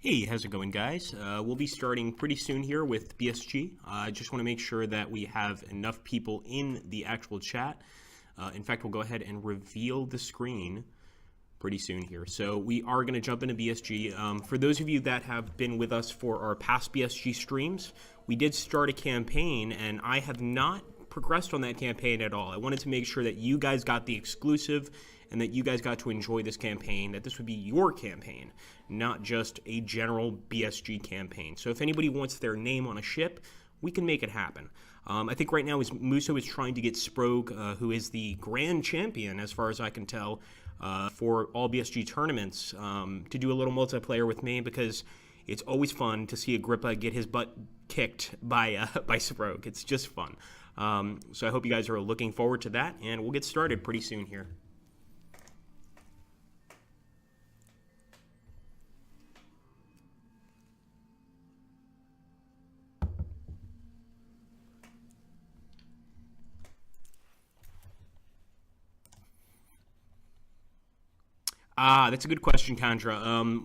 Hey, how's it going, guys? We'll be starting pretty soon here with BSG. I just want to make sure that we have enough people in the actual chat. In fact, we'll go ahead and reveal the screen pretty soon here. So we are going to jump into BSG. For those of you that have been with us for our past BSG streams, we did start a campaign, and I have not progressed on that campaign at all. I wanted to make sure that you guys got the exclusive and that you guys got to enjoy this campaign, that this would be your campaign, not just a general BSG campaign. So if anybody wants their name on a ship, we can make it happen. I think right now Muso is trying to get Sprogue, who is the grand champion, as far as I can tell, for all BSG tournaments, to do a little multiplayer with me, because it's always fun to see Agrippa get his butt kicked by Sprogue. It's just fun. So I hope you guys are looking forward to that, and we'll get started pretty soon here. That's a good question, Chandra.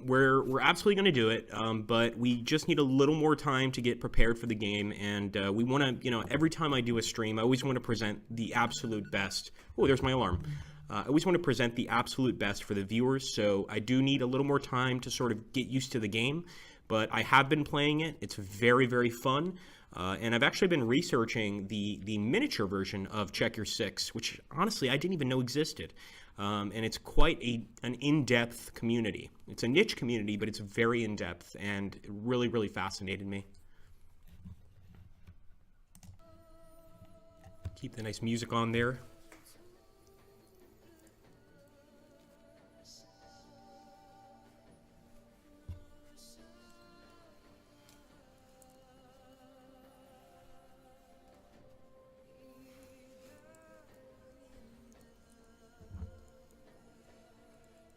We're absolutely going to do it, but we just need a little more time to get prepared for the game, and we want to, every time I do a stream, I always want to present the absolute best. Oh, there's my alarm. I always want to present the absolute best for the viewers, so I do need a little more time to sort of get used to the game, but I have been playing it. It's very, very fun. And I've actually been researching the miniature version of Check Your Six, which honestly I didn't even know existed. And it's quite an in-depth community. It's a niche community, but it's very in-depth, and it really, really fascinated me. Keep the nice music on there.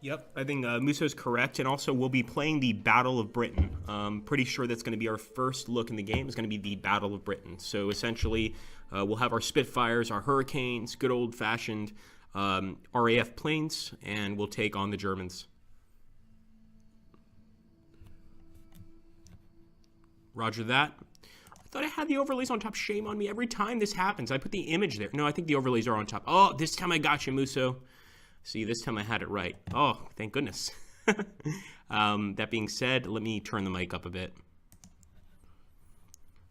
Yep, I think Muso's correct, and also we'll be playing the Battle of Britain. Pretty sure that's going to be our first look in the game. It's going to be the Battle of Britain. So essentially, we'll have our Spitfires, our Hurricanes, good old-fashioned RAF planes, and we'll take on the Germans. Roger that. I thought I had the overlays on top. Shame on me. Every time this happens, I put the image there. No, I think the overlays are on top. Oh, this time I got you, Muso. See, this time I had it right. Oh, thank goodness. That being said, let me turn the mic up a bit.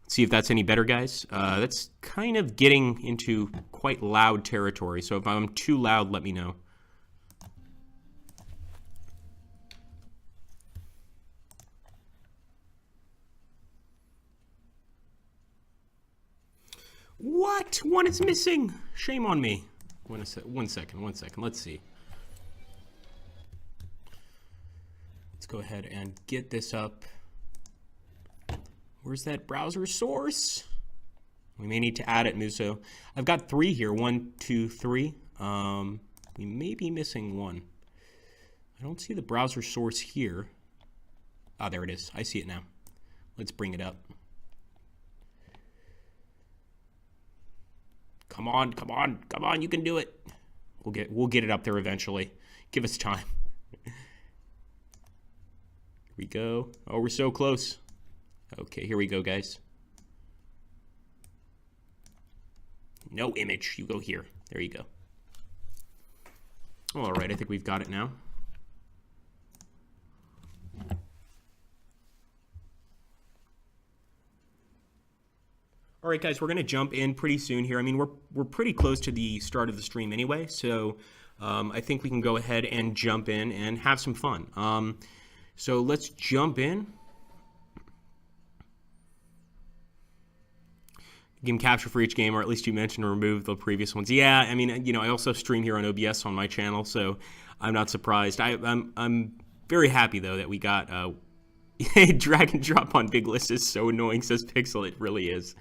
See if that's any better, guys. That's kind of getting into quite loud territory, so if I'm too loud, let me know. What? One is missing. Shame on me. One second. Let's see. Let's go ahead and get this up. Where's that browser source? We may need to add it, Muso. I've got 3 here. 1, 2, 3. We may be missing 1. I don't see the browser source here. Ah, there it is. I see it now. Let's bring it up. Come on, you can do it. We'll get it up there eventually. Give us time. Here we go. Oh, we're so close. Okay, here we go, guys. No image. You go here. There you go. All right, I think we've got it now. All right, guys, we're going to jump in pretty soon here. I mean, we're pretty close to the start of the stream anyway, so I think we can go ahead and jump in and have some fun. So let's jump in. Game capture for each game, or at least you mentioned remove the previous ones. Yeah, I mean, I also stream here on OBS on my channel, so I'm not surprised. I'm very happy, though, that we got drag and drop on big list is so annoying, says Pixel. It really is.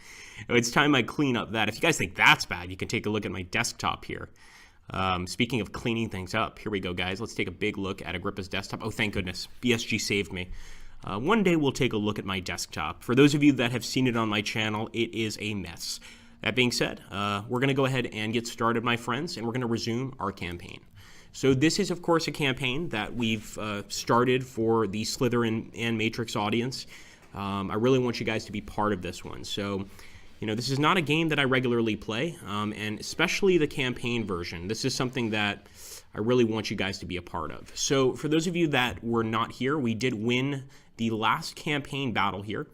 It's time I clean up that. If you guys think that's bad, you can take a look at my desktop here. Speaking of cleaning things up, here we go, guys. Let's take a big look at Agrippa's desktop. Oh, thank goodness. BSG saved me. One day we'll take a look at my desktop. For those of you that have seen it on my channel, it is a mess. That being said, we're going to go ahead and get started, my friends, and we're going to resume our campaign. So this is, of course, a campaign that we've started for the Slytherin and Matrix audience. I really want you guys to be part of this one. So, you know, this is not a game that I regularly play, and especially the campaign version. This is something that I really want you guys to be a part of. So for those of you that were not here, we did win the last campaign battle here.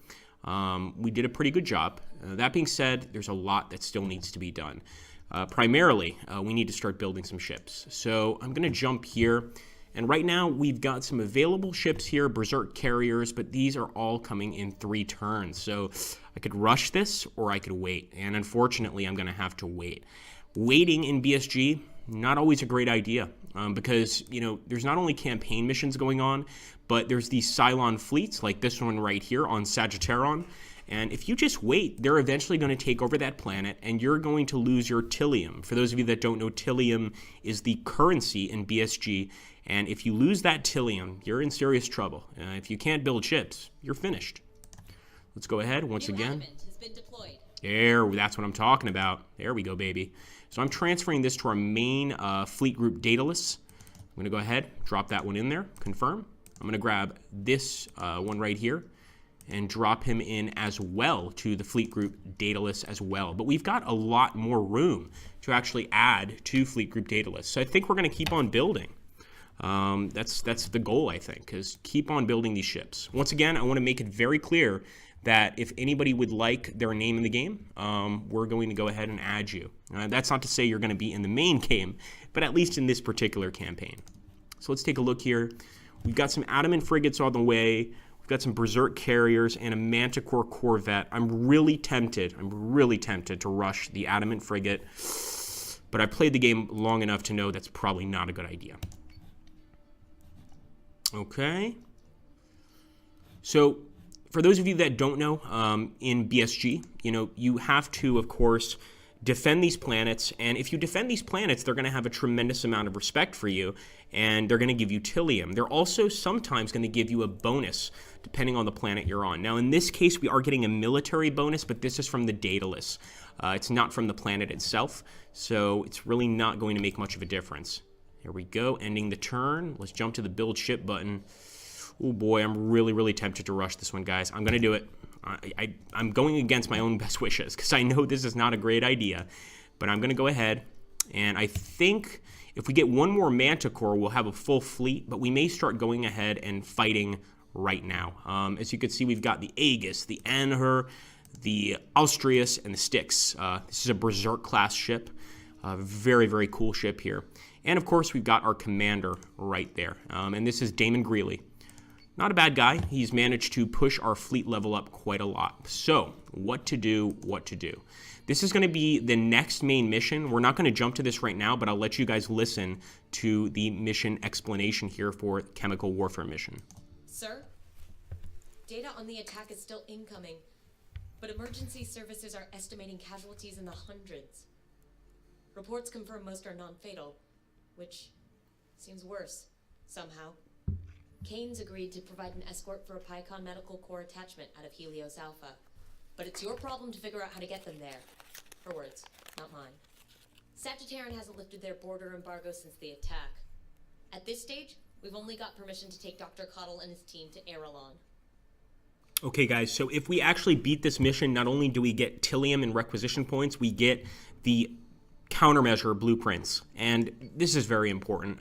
We did a pretty good job. That being said, there's a lot that still needs to be done. Primarily, we need to start building some ships. So I'm going to jump here. And right now, we've got some available ships here, Berserk carriers, but these are all coming in 3 turns. So I could rush this, or I could wait. And unfortunately, I'm going to have to wait. Waiting in BSG, not always a great idea, because, you know, there's not only campaign missions going on, but there's these Cylon fleets, like this one right here on Sagittaron. And if you just wait, they're eventually going to take over that planet, and you're going to lose your Tillium. For those of you that don't know, Tillium is the currency in BSG, and if you lose that Tillium, you're in serious trouble. If you can't build ships, you're finished. Let's go ahead once again. Has been deployed. There, that's what I'm talking about. There we go, baby. So I'm transferring this to our main fleet group Daedalus. I'm going to go ahead, drop that one in there, confirm. I'm going to grab this one right here and drop him in as well to the fleet group Daedalus as well. But we've got a lot more room to actually add to fleet group Daedalus. So I think we're going to keep on building. That's the goal, I think, is keep on building these ships. Once again, I want to make it very clear that if anybody would like their name in the game, we're going to go ahead and add you. That's not to say you're going to be in the main game, but at least in this particular campaign. So let's take a look here. We've got some Adamant frigates on the way. We've got some Berserk carriers and a Manticore corvette. I'm really tempted to rush the Adamant frigate, but I played the game long enough to know that's probably not a good idea. Okay. So for those of you that don't know, in BSG, you know, you have to, of course, defend these planets, and if you defend these planets, they're going to have a tremendous amount of respect for you, and they're going to give you Tillium. They're also sometimes going to give you a bonus, depending on the planet you're on. Now, in this case, we are getting a military bonus, but this is from the Daedalus. It's not from the planet itself, so it's really not going to make much of a difference. Here we go, ending the turn. Let's jump to the build ship button. Oh boy, I'm really tempted to rush this one, guys. I'm going to do it. I'm going against my own best wishes because I know this is not a great idea, but I'm going to go ahead, and I think if we get one more Manticore, we'll have a full fleet, but we may start going ahead and fighting right now. As you can see, we've got the Aegis, the Anhur, the Austrius, and the Styx. This is a Berserk class ship. Very cool ship here. And of course, we've got our commander right there, and this is Damon Greeley. Not a bad guy. He's managed to push our fleet level up quite a lot. So, what to do. This is going to be the next main mission. We're not going to jump to this right now, but I'll let you guys listen to the mission explanation here for chemical warfare mission. Sir, data on the attack is still incoming, but emergency services are estimating casualties in the hundreds. Reports confirm most are non-fatal, which seems worse, somehow. Kane's agreed to provide an escort for a PyCon medical corps attachment out of Helios Alpha. But it's your problem to figure out how to get them there. Her words, not mine. Sagittaron hasn't lifted their border embargo since the attack. At this stage, we've only got permission to take Dr. Cottle and his team to Erelon. Okay, guys, so if we actually beat this mission, not only do we get Tillium and requisition points, we get the countermeasure blueprints, and this is very important,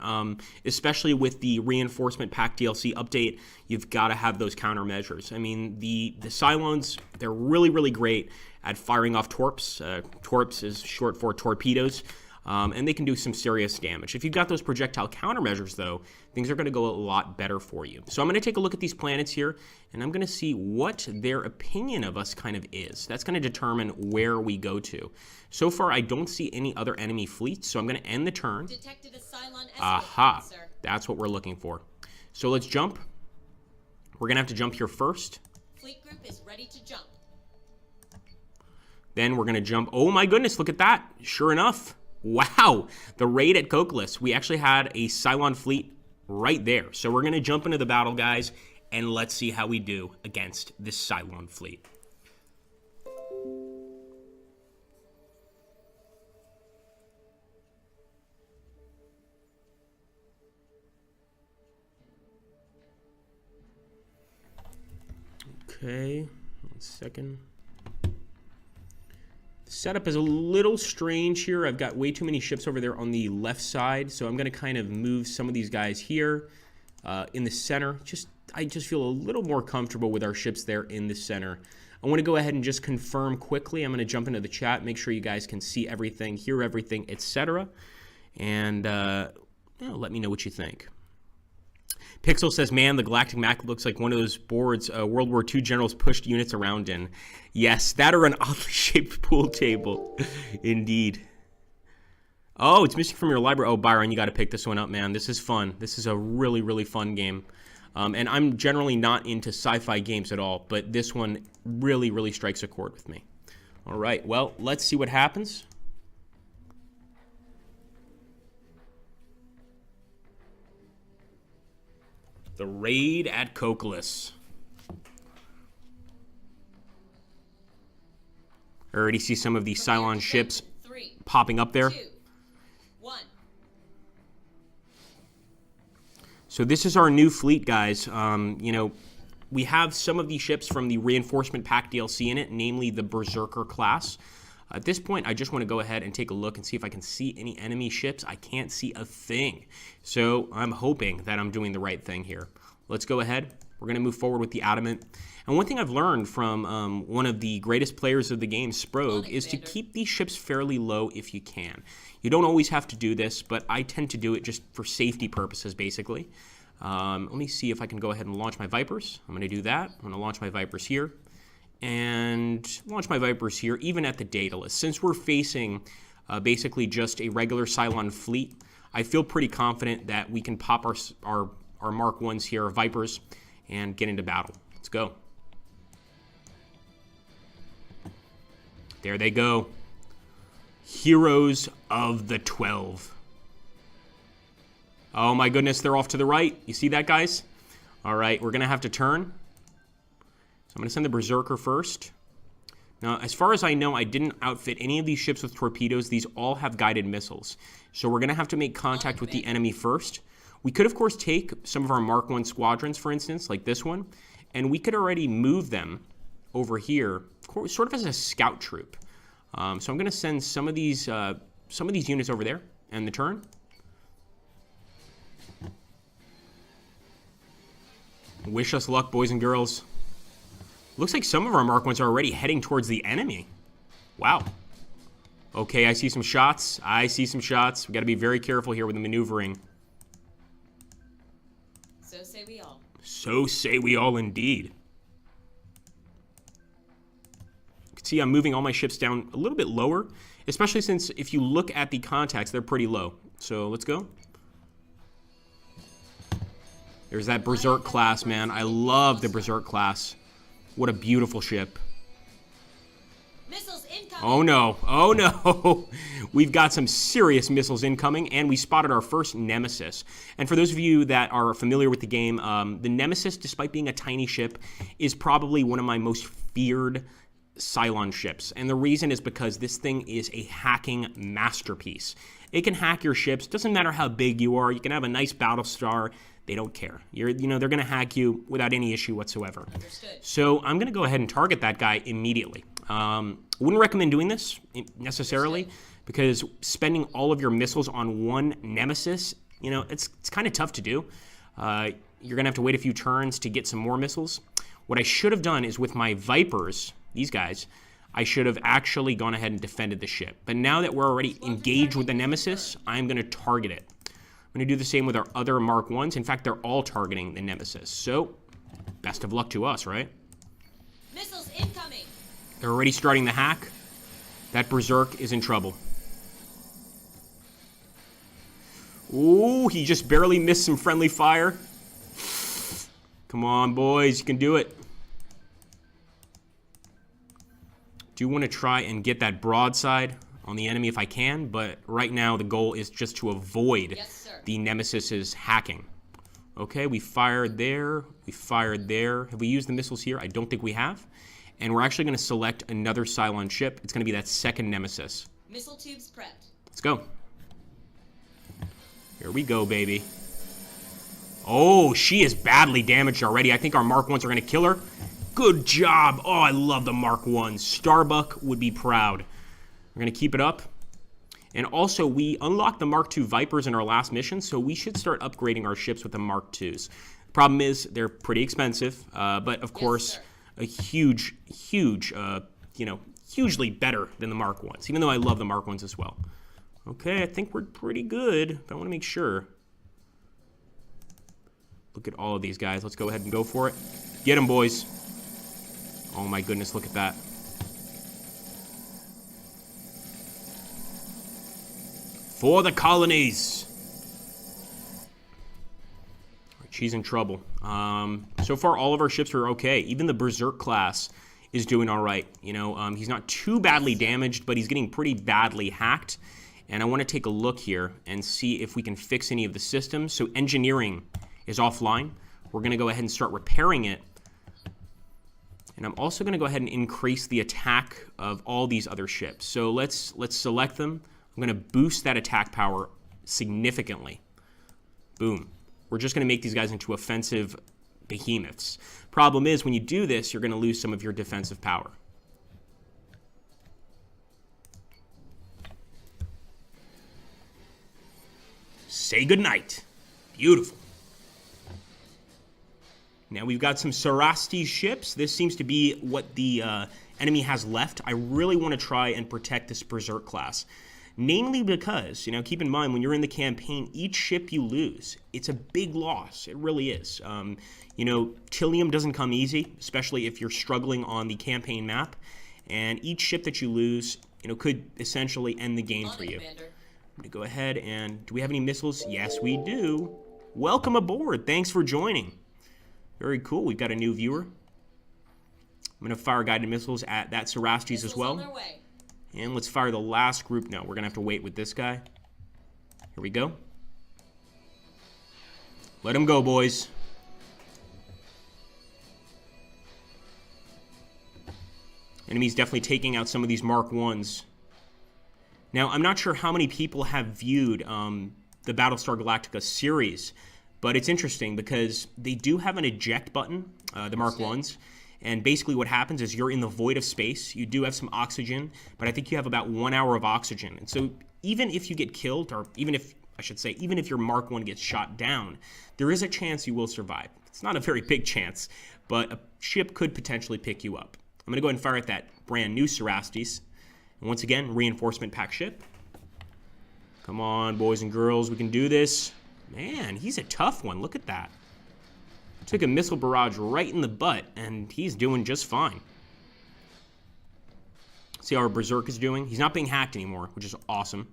especially with the reinforcement pack DLC update. You've got to have those countermeasures. I mean, the Cylons, they're really great at firing off torps. Torps is short for torpedoes, and they can do some serious damage. If you've got those projectile countermeasures, though, things are going to go a lot better for you. So I'm going to take a look at these planets here, and I'm going to see what their opinion of us kind of is. That's going to determine where we go to. So far, I don't see any other enemy fleets, so I'm going to end the turn. Detected a Cylon escort, Aha! sir. That's what we're looking for. So let's jump. We're going to have to jump here first. Fleet group is ready to jump. Then we're going to jump. Oh my goodness, look at that. Sure enough. Wow. The raid at Kochlists. We actually had a Cylon fleet right there. So we're going to jump into the battle, guys, and let's see how we do against this Cylon fleet. Okay, 1 second. The setup is a little strange here. I've got way too many ships over there on the left side, so I'm going to kind of move some of these guys here in the center. I just feel a little more comfortable with our ships there in the center. I want to go ahead and just confirm quickly. I'm going to jump into the chat, make sure you guys can see everything, hear everything, etc. And let me know what you think. Pixel says, man, the Galactic map looks like one of those boards World War II generals pushed units around in. Yes, that or an oddly shaped pool table. Indeed. Oh, it's missing from your library. Oh, Byron, you got to pick this one up, man. This is fun. This is a really, really fun game. And I'm generally not into sci-fi games at all, but this one really, really strikes a chord with me. All right, well, let's see what happens. The raid at Kochlists. I already see some of these Cylon ships popping up there. 2, 1. So this is our new fleet, guys. You know, we have some of these ships from the Reinforcement Pack DLC in it, namely the Berserker class. At this point, I just want to go ahead and take a look and see if I can see any enemy ships. I can't see a thing. So I'm hoping that I'm doing the right thing here. Let's go ahead. We're going to move forward with the Adamant. And one thing I've learned from one of the greatest players of the game, Sprogue, is to keep these ships fairly low if you can. You don't always have to do this, but I tend to do it just for safety purposes, basically. Let me see if I can go ahead and launch my Vipers. I'm going to do that. I'm going to launch my Vipers here. And launch my Vipers here, even at the data list. Since we're facing basically just a regular Cylon fleet, I feel pretty confident that we can pop our Mark 1s here, our Vipers, and get into battle. Let's go. There they go. Heroes of the 12. Oh my goodness, they're off to the right. You see that, guys? All right, we're going to have to turn. So I'm going to send the Berserker first. Now, as far as I know, I didn't outfit any of these ships with torpedoes. These all have guided missiles. So we're going to have to make contact with the enemy first. We could, of course, take some of our Mark 1 squadrons, for instance, like this one, and we could already move them over here, sort of as a scout troop. So I'm going to send some of these units over there, and the turn. Wish us luck, boys and girls. Looks like some of our Mark 1s are already heading towards the enemy. Wow. Okay, I see some shots. I see some shots. We got to be very careful here with the maneuvering. So say we all. So say we all indeed. You can see I'm moving all my ships down a little bit lower, especially since if you look at the contacts, they're pretty low. So let's go. There's that Berserk class, man. I love the Berserk class. What a beautiful ship. Missiles incoming. Oh no, oh no. We've got some serious missiles incoming, and we spotted our first Nemesis. And for those of you that are familiar with the game, the Nemesis, despite being a tiny ship, is probably one of my most feared Cylon ships. And the reason is because this thing is a hacking masterpiece. It can hack your ships. Doesn't matter how big you are. You can have a nice Battlestar. They don't care. They're going to hack you without any issue whatsoever. Understood. So I'm going to go ahead and target that guy immediately. Wouldn't recommend doing this necessarily because spending all of your missiles on one Nemesis, it's kind of tough to do. You're going to have to wait a few turns to get some more missiles. What I should have done is with my Vipers, these guys, I should have actually gone ahead and defended the ship. But now that we're already engaged with the Nemesis, I'm going to target it. I'm going to do the same with our other Mark 1s. In fact, they're all targeting the Nemesis. So, best of luck to us, right? Missiles incoming. They're already starting the hack. That Berserk is in trouble. Ooh, he just barely missed some friendly fire. Come on, boys. You can do it. Do want to try and get that broadside on the enemy if I can, but right now the goal is just to avoid the Nemesis's hacking. Okay, we fired there. We fired there. Have we used the missiles here? I don't think we have. And we're actually going to select another Cylon ship. It's going to be that second Nemesis. Missile tubes prepped. Let's go. Here we go, baby. Oh, she is badly damaged already. I think our Mark 1s are going to kill her. Good job. Oh, I love the Mark 1. Starbuck would be proud. We're going to keep it up. And also, we unlocked the Mark II Vipers in our last mission, so we should start upgrading our ships with the Mark IIs. The problem is they're pretty expensive, but of course, a huge, hugely better than the Mark 1s, even though I love the Mark 1s as well. Okay, I think we're pretty good, but I want to make sure. Look at all of these guys. Let's go ahead and go for it. Get them, boys. Oh my goodness, look at that. For the colonies. She's in trouble. So far, all of our ships are okay. Even the Berserk class is doing all right. You know, he's not too badly damaged, but he's getting pretty badly hacked. And I want to take a look here and see if we can fix any of the systems. So engineering is offline. We're going to go ahead and start repairing it. And I'm also going to go ahead and increase the attack of all these other ships. So let's select them. I'm going to boost that attack power significantly. Boom. We're just going to make these guys into offensive behemoths. Problem is, when you do this, you're going to lose some of your defensive power. Say goodnight. Beautiful. Now we've got some Sarasti ships. This seems to be what the enemy has left. I really want to try and protect this Berserk class. Namely because, you know, keep in mind, when you're in the campaign, each ship you lose, it's a big loss. It really is. You know, Tillium doesn't come easy, especially if you're struggling on the campaign map. And each ship that you lose, you know, could essentially end the game for you. Commander. I'm going to go ahead and... Do we have any missiles? Yes, we do. Welcome aboard. Thanks for joining. Very cool. We've got a new viewer. I'm going to fire guided missiles at that Sarastes as well. On their way. And let's fire the last group. No, we're going to have to wait with this guy. Here we go. Let him go, boys. Enemy's definitely taking out some of these Mark 1s. Now, I'm not sure how many people have viewed the Battlestar Galactica series, but it's interesting because they do have an eject button, the Mark 1s. And basically what happens is you're in the void of space. You do have some oxygen, but I think you have about 1 hour of oxygen. And so even if you get killed, or even if, I should say, even if your Mark 1 gets shot down, there is a chance you will survive. It's not a very big chance, but a ship could potentially pick you up. I'm going to go ahead and fire at that brand new Sarastes. And once again, reinforcement pack ship. Come on, boys and girls, we can do this. Man, he's a tough one. Look at that. Took a missile barrage right in the butt, and he's doing just fine. See how our Berserk is doing? He's not being hacked anymore, which is awesome.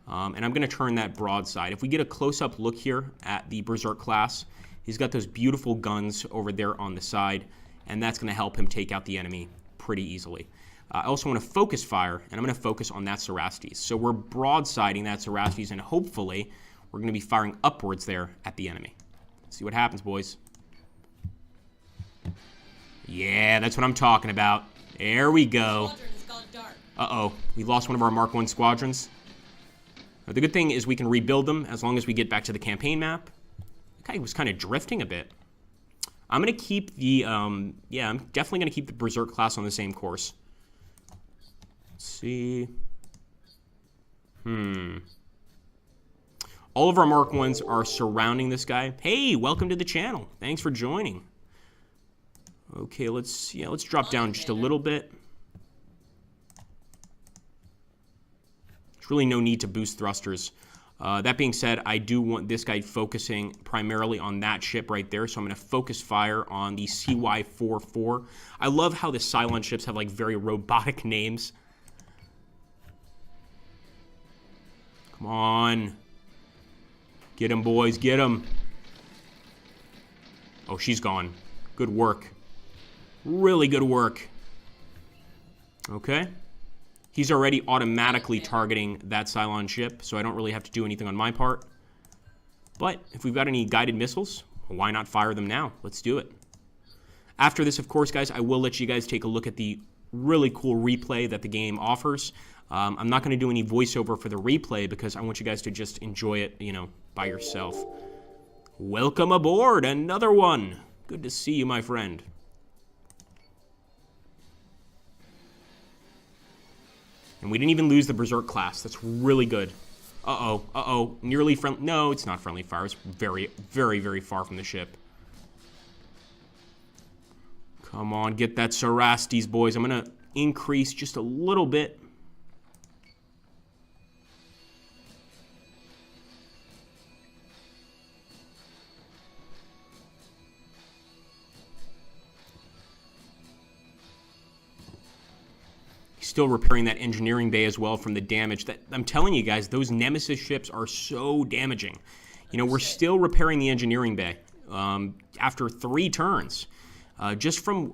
And I'm going to turn that broadside. If we get a close-up look here at the Berserk class, he's got those beautiful guns over there on the side, and that's going to help him take out the enemy pretty easily. I also want to focus fire, and I'm going to focus on that Sarastes. So we're broadsiding that Sarastes, and hopefully we're going to be firing upwards there at the enemy. Let's see what happens, boys. Yeah, that's what I'm talking about. There we go. Uh-oh, we lost one of our Mark 1 squadrons. Now, the good thing is we can rebuild them as long as we get back to the campaign map. The guy was kind of drifting a bit. I'm going to keep the, yeah, I'm definitely going to keep the Berserk class on the same course. Let's see. All of our Mark 1s are surrounding this guy. Hey, welcome to the channel. Thanks for joining. Okay, let's drop down just a little bit. There's really no need to boost thrusters. That being said, I do want this guy focusing primarily on that ship right there, so I'm going to focus fire on the CY-44. I love how the Cylon ships have, like, very robotic names. Come on. Get him, boys, get him. Oh, she's gone. Good work. Really good work. Okay. He's already automatically targeting that Cylon ship, so I don't really have to do anything on my part. But if we've got any guided missiles, why not fire them now? Let's do it. After this, of course, guys, I will let you guys take a look at the really cool replay that the game offers. I'm not going to do any voiceover for the replay because I want you guys to just enjoy it, you know, by yourself. Welcome aboard, another one. Good to see you, my friend. And we didn't even lose the Berserk class. That's really good. Uh-oh, uh-oh. Nearly friendly. No, it's not friendly fire. It's very, very, very far from the ship. Come on, get that Sarastes, boys. I'm going to increase just a little bit. Still repairing that engineering bay as well from the damage. That I'm telling you guys, those Nemesis ships are so damaging. You know, we're still repairing the engineering bay after 3 turns, just from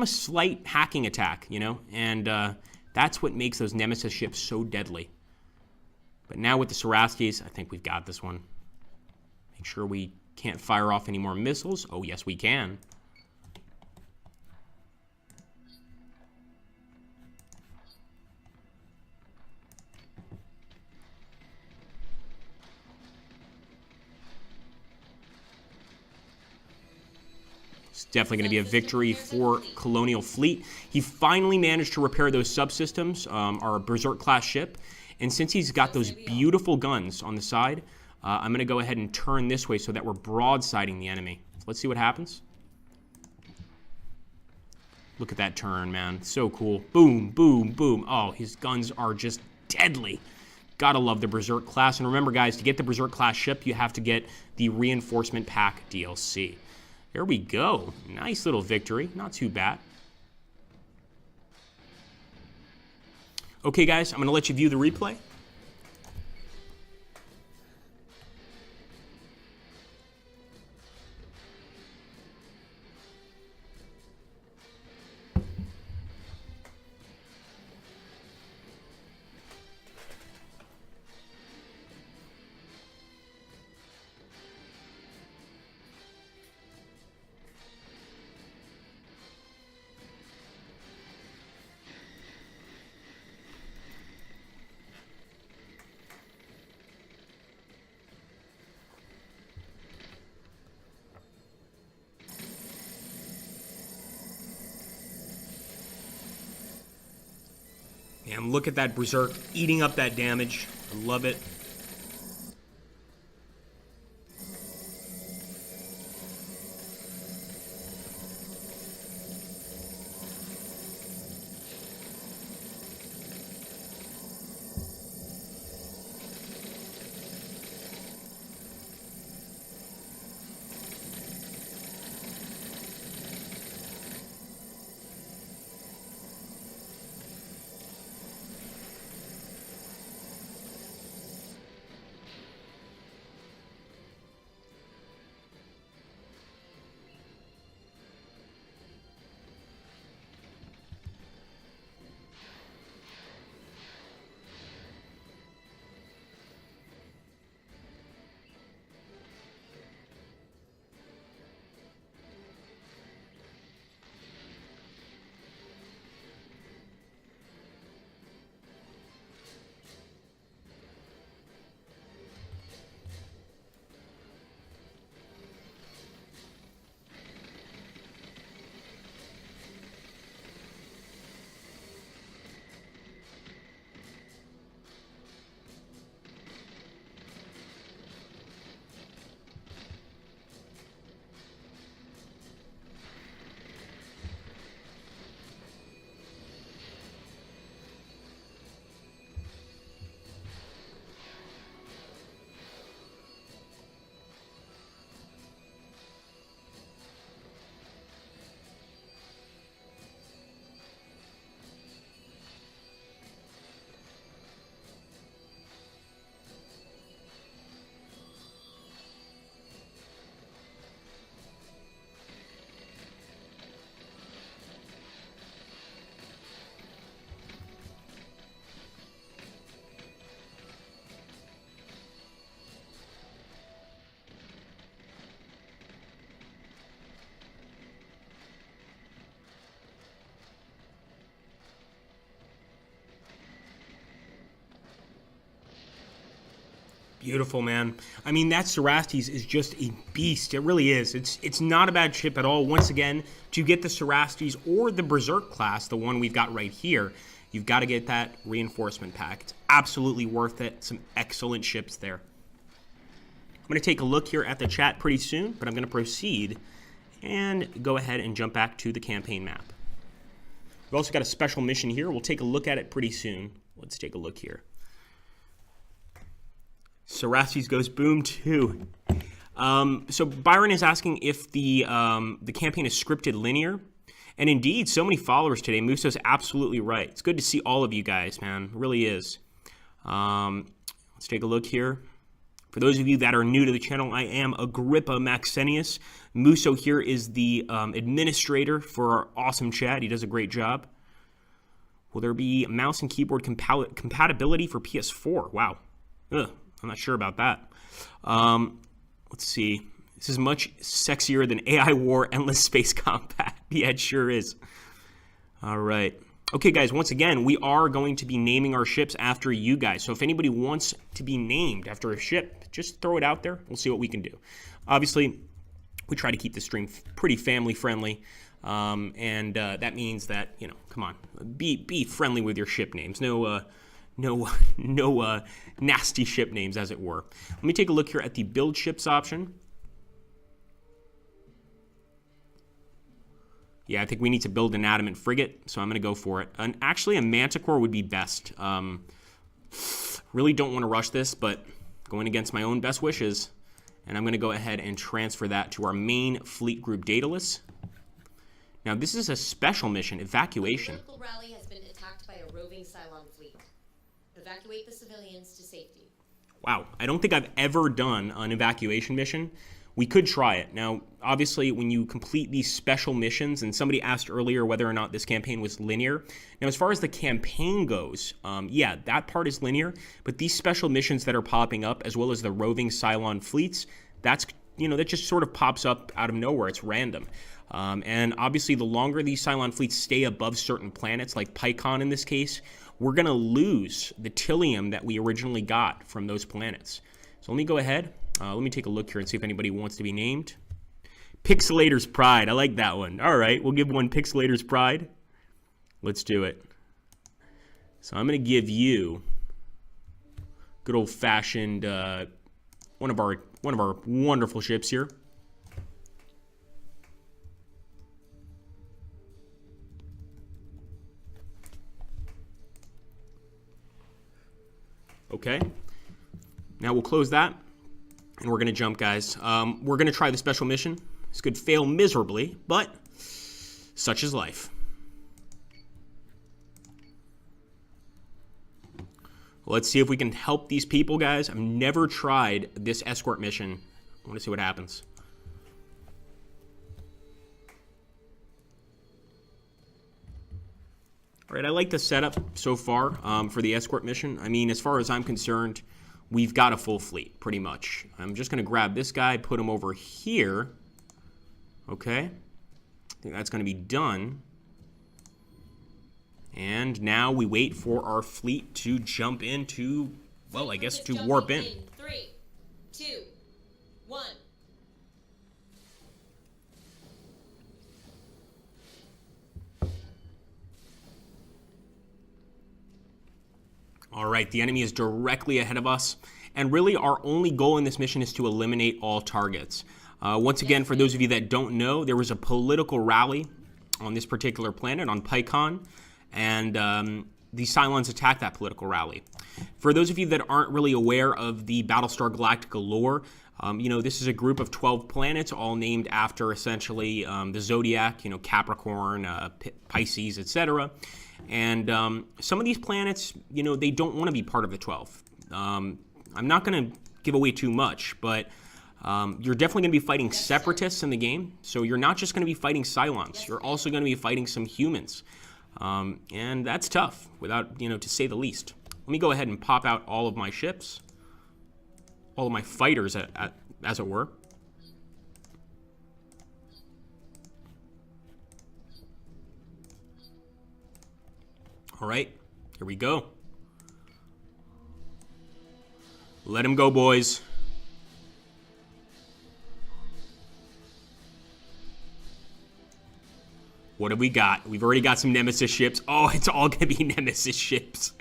a slight hacking attack. You know, and that's what makes those Nemesis ships so deadly. But now with the Sarastes, I think we've got this one. Make sure we can't fire off any more missiles. Oh yes, we can. Definitely going to be a victory for Colonial Fleet. He finally managed to repair those subsystems, our Berserk class ship. And since he's got those beautiful guns on the side, I'm going to go ahead and turn this way so that we're broadsiding the enemy. Let's see what happens. Look at that turn, man. So cool. Boom, boom, boom. Oh, his guns are just deadly. Gotta love the Berserk class. And remember, guys, to get the Berserk class ship, you have to get the Reinforcement Pack DLC. There we go. Nice little victory. Not too bad. Okay, guys, I'm going to let you view the replay. And look at that Berserk eating up that damage. I love it. Beautiful, man. I mean, that Sarastes is just a beast. It really is. It's not a bad ship at all. Once again, to get the Sarastes or the Berserk class, the one we've got right here, You've got to get that reinforcement pack. It's absolutely worth it. Some excellent ships there. I'm going to take a look here at the chat pretty soon, but I'm going to proceed and go ahead and jump back to the campaign map. We've also got a special mission here. We'll take a look at it pretty soon. Let's take a look here. Sarasi's goes boom too. So Byron is asking if the campaign is scripted linear. And indeed, so many followers today. Muso's absolutely right. It's good to see all of you guys, man. It really is. Let's take a look here. For those of you that are new to the channel, I am Agrippa Maxenius. Muso here is the administrator for our awesome chat. He does a great job. Will there be mouse and keyboard compatibility for PS4? Wow. Ugh, I'm not sure about that. Let's see. This is much sexier than AI War Endless Space Combat. Yeah, it sure is. All right. Okay, guys, once again, we are going to be naming our ships after you guys. So if anybody wants to be named after a ship, just throw it out there. We'll see what we can do. Obviously, we try to keep the stream pretty family-friendly. And that means that, you know, come on, be friendly with your ship names. No nasty ship names, as it were. Let me take a look here at the build ships option. Yeah, I think we need to build an adamant frigate, so I'm going to go for it. And actually, a manticore would be best. Really don't want to rush this, but going against my own best wishes. And I'm going to go ahead and transfer that to our main fleet group Daedalus. Now, this is a special mission, evacuation. The political rally has been attacked by a roving Cylon fleet. Evacuate the civilians to safety. Wow, I don't think I've ever done an evacuation mission. We could try it. Now, obviously, when you complete these special missions, and somebody asked earlier whether or not this campaign was linear. Now, as far as the campaign goes, yeah, that part is linear, but these special missions that are popping up, as well as the roving Cylon fleets, that's, you know, that just sort of pops up out of nowhere. It's random. And obviously, the longer these Cylon fleets stay above certain planets, like PyCon in this case, we're going to lose the Tillium that we originally got from those planets. So let me go ahead. Let me take a look here and see if anybody wants to be named. Pixelator's Pride. I like that one. All right, we'll give one Pixelator's Pride. Let's do it. So I'm going to give you good old-fashioned one of our wonderful ships here. Okay. Now we'll close that. And we're going to jump, guys. We're going to try the special mission. This could fail miserably, but such is life. Let's see if we can help these people, guys. I've never tried this escort mission. I want to see what happens. All right, I like the setup so far for the escort mission. I mean, as far as I'm concerned, we've got a full fleet, pretty much. I'm just going to grab this guy, put him over here. Okay. I think that's going to be done. And now we wait for our fleet to jump into, well, I guess to warp in. 3, 2, 1. All right, the enemy is directly ahead of us. And really, our only goal in this mission is to eliminate all targets. Once again, for those of you that don't know, there was a political rally on this particular planet, on PyCon, and the Cylons attacked that political rally. For those of you that aren't really aware of the Battlestar Galactica lore, you know, this is a group of 12 planets, all named after, essentially, the Zodiac, you know, Capricorn, Pisces, etc., and some of these planets, you know, they don't want to be part of the 12. I'm not going to give away too much, but you're definitely going to be fighting separatists in the game. So you're not just going to be fighting Cylons. You're also going to be fighting some humans. And that's tough, without, you know, to say the least. Let me go ahead and pop out all of my ships. All of my fighters, as it were. All right, here we go. Let him go, boys. What have we got? We've already got some Nemesis ships. Oh, it's all going to be Nemesis ships.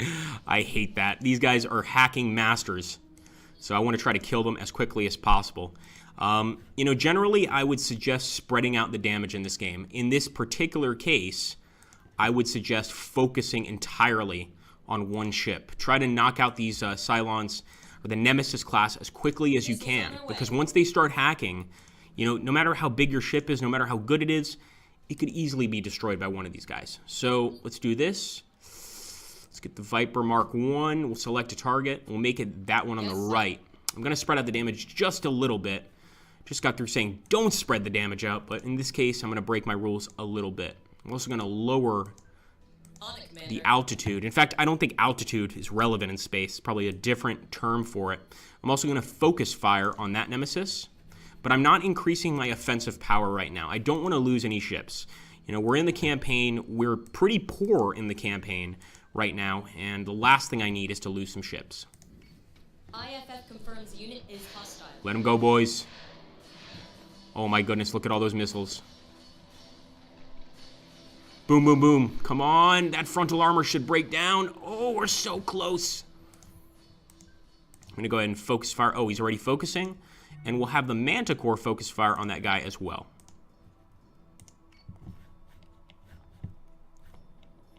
I hate that. These guys are hacking masters. So I want to try to kill them as quickly as possible. You know, generally, I would suggest spreading out the damage in this game. In this particular case, I would suggest focusing entirely on one ship. Try to knock out these Cylons, or the Nemesis class, as quickly as you can. Because once they start hacking, you know, no matter how big your ship is, no matter how good it is, it could easily be destroyed by one of these guys. So let's do this. Let's get the Viper Mark 1. We'll select a target. We'll make it that one on the right. I'm going to spread out the damage just a little bit. Just got through saying don't spread the damage out, but in this case, I'm going to break my rules a little bit. I'm also going to lower the altitude. In fact, I don't think altitude is relevant in space. It's probably a different term for it. I'm also going to focus fire on that Nemesis, but I'm not increasing my offensive power right now. I don't want to lose any ships. You know, we're in the campaign. We're pretty poor in the campaign right now, and the last thing I need is to lose some ships. IFF confirms unit is hostile. Let them go, boys. Oh my goodness, look at all those missiles. Boom, boom, boom. Come on, that frontal armor should break down. Oh, we're so close. I'm going to go ahead and focus fire. Oh, he's already focusing. And we'll have the Manticore focus fire on that guy as well.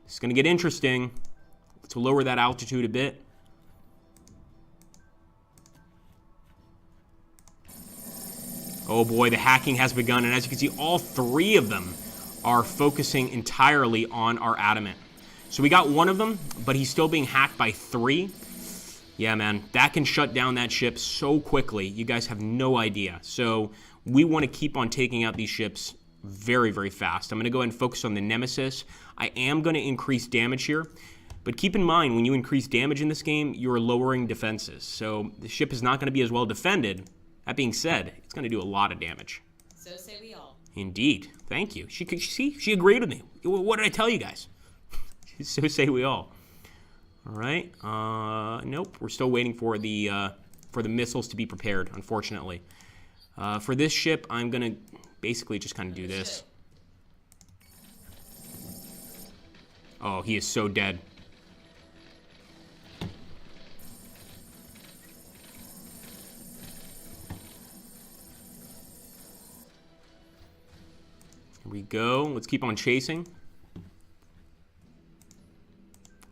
It's going to get interesting. Let's lower that altitude a bit. Oh boy, the hacking has begun, and as you can see, all three of them are focusing entirely on our Adamant. So we got one of them, but he's still being hacked by three. Yeah, man, that can shut down that ship so quickly. You guys have no idea. So we want to keep on taking out these ships very, very fast. I'm going to go ahead and focus on the Nemesis. I am going to increase damage here, but keep in mind, when you increase damage in this game, you're lowering defenses. So the ship is not going to be as well defended. That being said, it's going to do a lot of damage. So say we all. Indeed. Thank you. She agreed with me. What did I tell you guys? So say we all. All right. Nope. We're still waiting for the missiles to be prepared, unfortunately. For this ship, I'm going to basically just kind of do this. Oh, he is so dead. Here we go. Let's keep on chasing.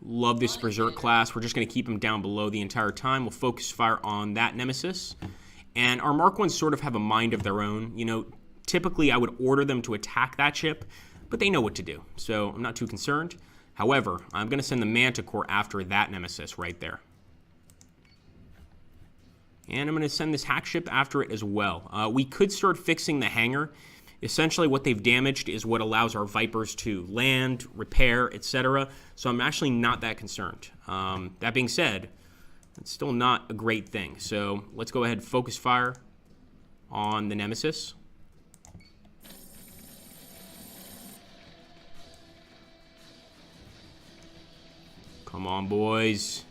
Love this Berserk class. We're just going to keep him down below the entire time. We'll focus fire on that Nemesis. And our Mark 1s sort of have a mind of their own. You know, typically I would order them to attack that ship, but they know what to do. So I'm not too concerned. However, I'm going to send the Manticore after that Nemesis right there. And I'm going to send this hack ship after it as well. We could start fixing the hangar. Essentially, what they've damaged is what allows our Vipers to land, repair, etc. So I'm actually not that concerned. That being said, it's still not a great thing. So let's go ahead and focus fire on the Nemesis. Come on, boys.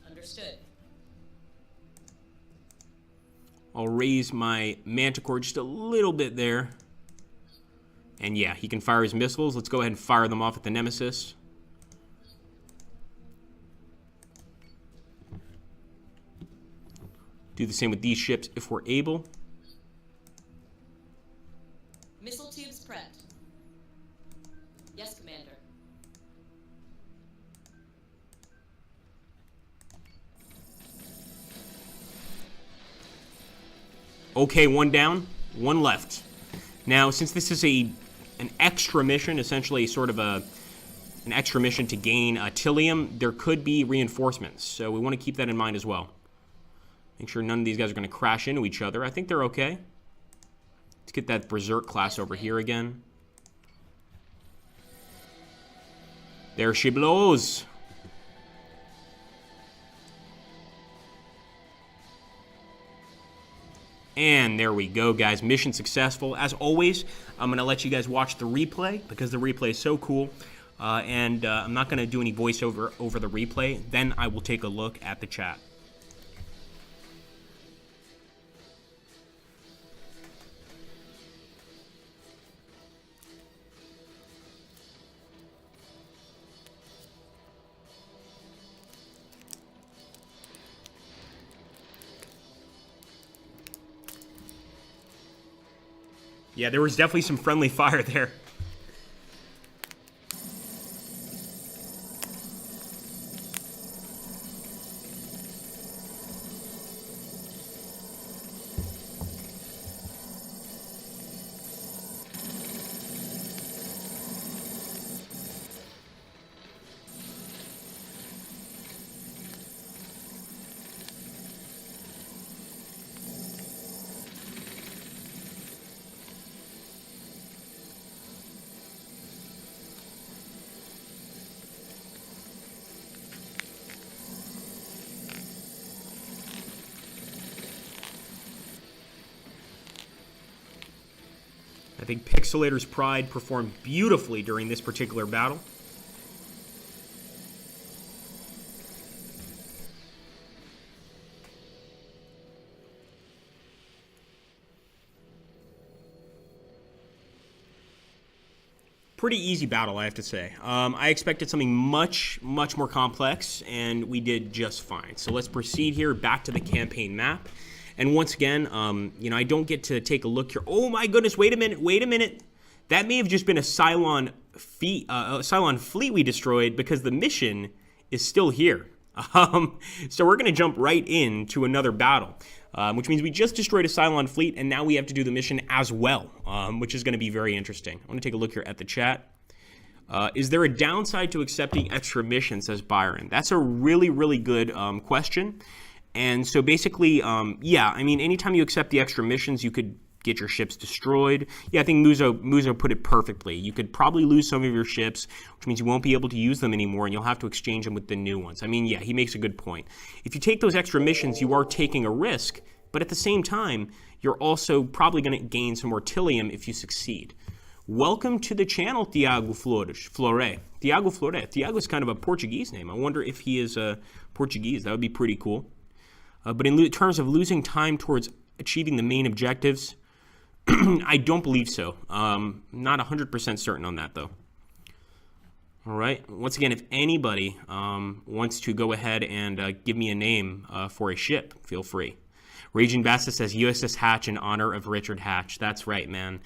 Understood. I'll raise my Manticore just a little bit there. And yeah, he can fire his missiles. Let's go ahead and fire them off at the Nemesis. Do the same with these ships if we're able. Missile tubes prepped. Yes, Commander. Okay, one down, one left. Now, since this is an extra mission, essentially sort of an extra mission to gain Tilium, there could be reinforcements. So we want to keep that in mind as well. Make sure none of these guys are going to crash into each other. I think they're okay. Let's get that Berserk class over here again. There she blows. And there we go, guys. Mission successful. As always, I'm going to let you guys watch the replay because the replay is so cool. I'm not going to do any voiceover over the replay. Then I will take a look at the chat. Yeah, there was definitely some friendly fire there. I think Pixelator's Pride performed beautifully during this particular battle. Pretty easy battle, I have to say. I expected something much more complex, and we did just fine. So let's proceed here back to the campaign map. And once again, I don't get to take a look here. Oh my goodness, wait a minute. That may have just been a Cylon fleet we destroyed, because the mission is still here. So we're going to jump right into another battle, which means we just destroyed a Cylon fleet, and now we have to do the mission as well, which is going to be very interesting. I want to take a look here at the chat. Is there a downside to accepting extra missions, says Byron? That's a really good question. And so basically, yeah, I mean, anytime you accept the extra missions, you could get your ships destroyed. Yeah, I think Muzo put it perfectly. You could probably lose some of your ships, which means you won't be able to use them anymore, and you'll have to exchange them with the new ones. I mean, yeah, he makes a good point. If you take those extra missions, you are taking a risk, but at the same time, you're also probably going to gain some Ortilium if you succeed. Welcome to the channel, Tiago Flore. Tiago Flore. Tiago is kind of a Portuguese name. I wonder if he is Portuguese. That would be pretty cool. But in terms of losing time towards achieving the main objectives, I don't believe so. Not 100% certain on that, though. All right. Once again, if anybody wants to go ahead and give me a name for a ship, feel free. Raging Basta says USS Hatch in honor of Richard Hatch. That's right, man.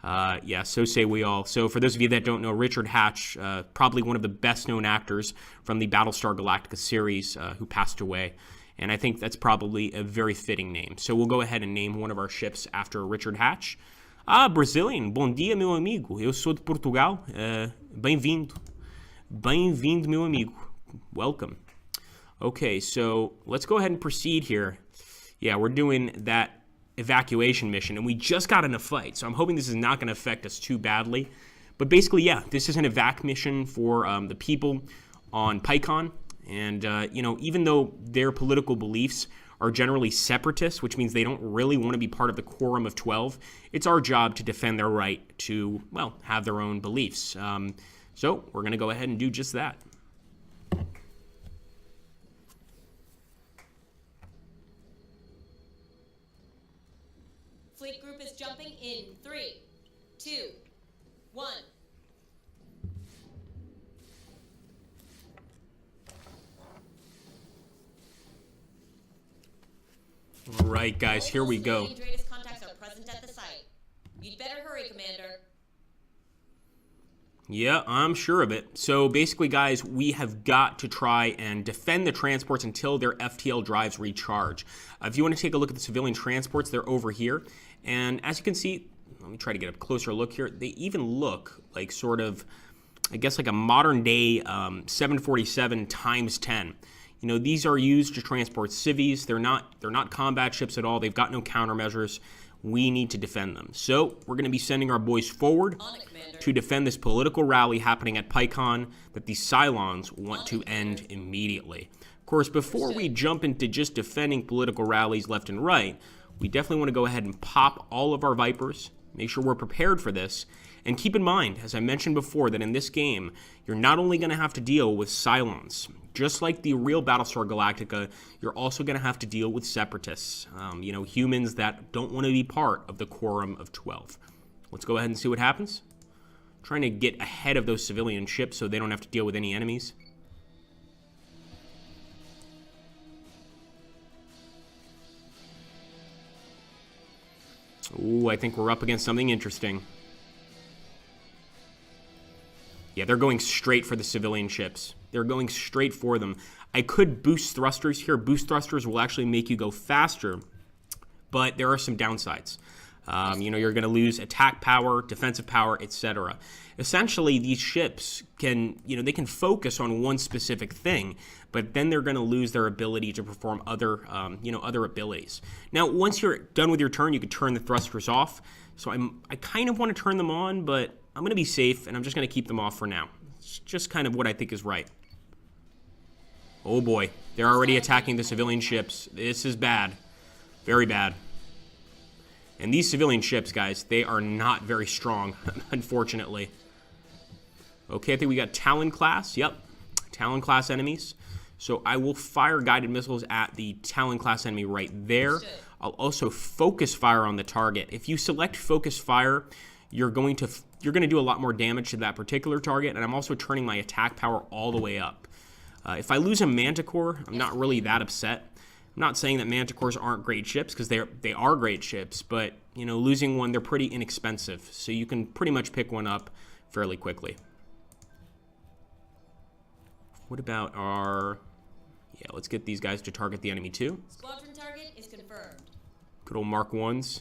Yeah, so say we all. So for those of you that don't know, Richard Hatch, probably one of the best-known actors from the Battlestar Galactica series, who passed away. And I think that's probably a very fitting name. So we'll go ahead and name one of our ships after Richard Hatch. Brazilian. Bom dia, meu amigo. Eu sou de Portugal. Bem-vindo. Bem-vindo, meu amigo. Welcome. Okay, so let's go ahead and proceed here. Yeah, we're doing that evacuation mission, and we just got in a fight. So I'm hoping this is not going to affect us too badly. But basically, yeah, this is an evac mission for the people on PyCon. And, even though their political beliefs are generally separatist, which means they don't really want to be part of the Quorum of 12, it's our job to defend their right to, well, have their own beliefs. So we're going to go ahead and do just that. Fleet group is jumping in 3, 2, 1. All right, guys, here we go. Contacts are present at the site. You'd better hurry, Commander. Yeah, I'm sure of it. So basically, guys, we have got to try and defend the transports until their FTL drives recharge. If you want to take a look at the civilian transports, they're over here. And as you can see, let me try to get a closer look here. They even look like sort of, I guess, like a modern day 747 times 10. These are used to transport civies. They're not combat ships at all. They've got no countermeasures. We need to defend them. So we're going to be sending our boys forward to defend this political rally happening at PyCon that the Cylons want to end immediately. Of course, before we jump into just defending political rallies left and right, we definitely want to go ahead and pop all of our Vipers, make sure we're prepared for this. And keep in mind, as I mentioned before, that in this game, you're not only going to have to deal with Cylons. Just like the real Battlestar Galactica, you're also going to have to deal with separatists, humans that don't want to be part of the Quorum of 12. Let's go ahead and see what happens. Trying to get ahead of those civilian ships so they don't have to deal with any enemies. Ooh, I think we're up against something interesting. Yeah, they're going straight for the civilian ships. They're going straight for them. I could boost thrusters here. Boost thrusters will actually make you go faster, but there are some downsides. You know, you're going to lose attack power, defensive power, etc. Essentially, these ships can, you know, they can focus on one specific thing, but then they're going to lose their ability to perform other, you know, other abilities. Now, once you're done with your turn, you can turn the thrusters off. So I kind of want to turn them on, but I'm going to be safe, and I'm just going to keep them off for now. It's just kind of what I think is right. Oh boy, they're already attacking the civilian ships. This is bad. Very bad. And these civilian ships, guys, they are not very strong, unfortunately. Okay, I think we got Talon class. Yep, Talon class enemies. So I will fire guided missiles at the Talon class enemy right there. I'll also focus fire on the target. If you select focus fire, you're going to do a lot more damage to that particular target, and I'm also turning my attack power all the way up. If I lose a Manticore, I'm not really that upset. I'm not saying that Manticores aren't great ships, because they are great ships, but you know, losing one, they're pretty inexpensive, so you can pretty much pick one up fairly quickly. What about our... Yeah, let's get these guys to target the enemy too. Squadron target is confirmed. Good old Mark 1s.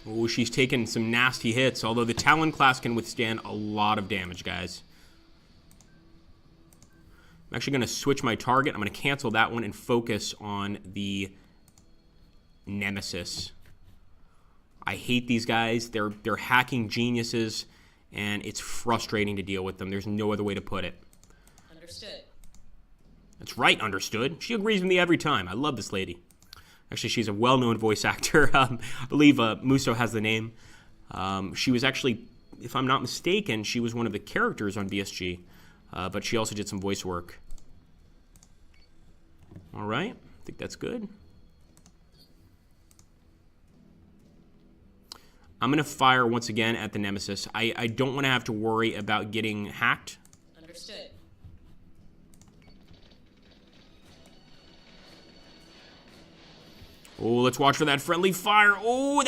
Oh, she's taken some nasty hits, although the Talon class can withstand a lot of damage, guys. I'm actually going to switch my target. I'm going to cancel that one and focus on the Nemesis. I hate these guys. They're hacking geniuses, and it's frustrating to deal with them. There's no other way to put it. Understood. That's right, understood. She agrees with me every time. I love this lady. Actually, she's a well-known voice actor. I believe Musso has the name. She was actually, if I'm not mistaken, she was one of the characters on BSG, but she also did some voice work. All right, I think that's good. I'm going to fire once again at the Nemesis. I don't want to have to worry about getting hacked. Understood. Oh, let's watch for that friendly fire. Oh,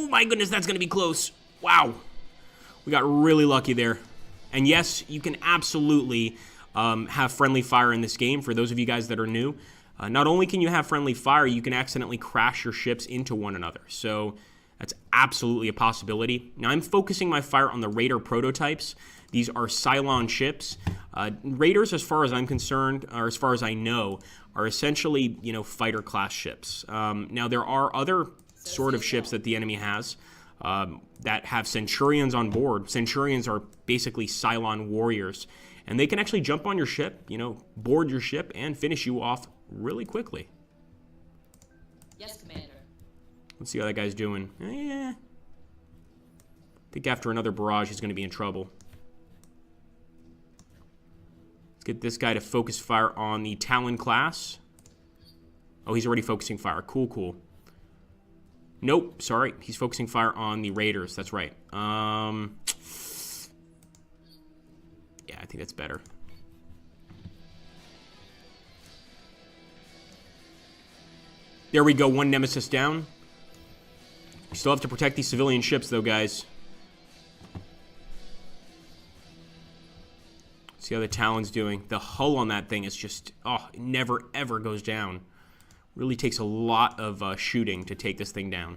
my goodness, that's going to be close. Wow. We got really lucky there. And yes, you can absolutely have friendly fire in this game for those of you guys that are new. Not only can you have friendly fire, you can accidentally crash your ships into one another. So that's absolutely a possibility. Now, I'm focusing my fire on the Raider prototypes. These are Cylon ships. Raiders, as far as I'm concerned, or as far as I know, are essentially, you know, fighter class ships. Now, there are other sort of ships that the enemy has that have Centurions on board. Centurions are basically Cylon warriors, and they can actually jump on your ship, you know, board your ship, and finish you off really quickly. Yes, Commander. Let's see how that guy's doing. I think after another barrage, he's going to be in trouble. Let's get this guy to focus fire on the Talon class. Oh, he's already focusing fire. Cool, cool. Nope, sorry. He's focusing fire on the Raiders. That's right. Yeah, I think that's better. There we go. One Nemesis down. You still have to protect these civilian ships, though, guys. See how the Talon's doing. The hull on that thing is just, oh, it never, ever goes down. Really takes a lot of shooting to take this thing down.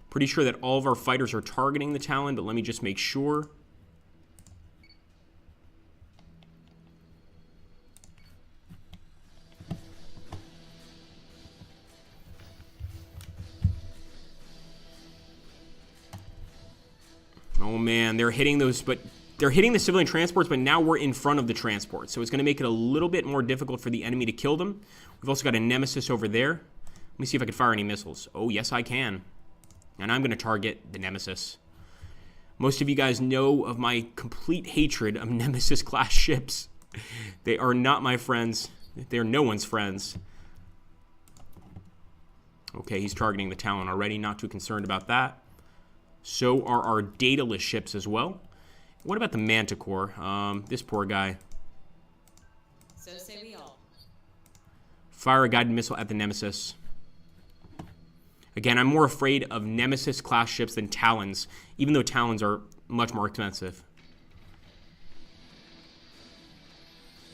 Pretty sure that all of our fighters are targeting the Talon, but let me just make sure. Oh man, they're hitting those, but they're hitting the civilian transports, but now we're in front of the transports, so it's going to make it a little bit more difficult for the enemy to kill them. We've also got a Nemesis over there. Let me see if I can fire any missiles. Oh, yes, I can. And I'm going to target the Nemesis. Most of you guys know of my complete hatred of Nemesis-class ships. They are not my friends. They are no one's friends. Okay, he's targeting the Talon already. Not too concerned about that. So are our dataless ships as well. What about the Manticore? This poor guy. So say we all. Fire a guided missile at the Nemesis. Again, I'm more afraid of Nemesis-class ships than Talons, even though Talons are much more expensive.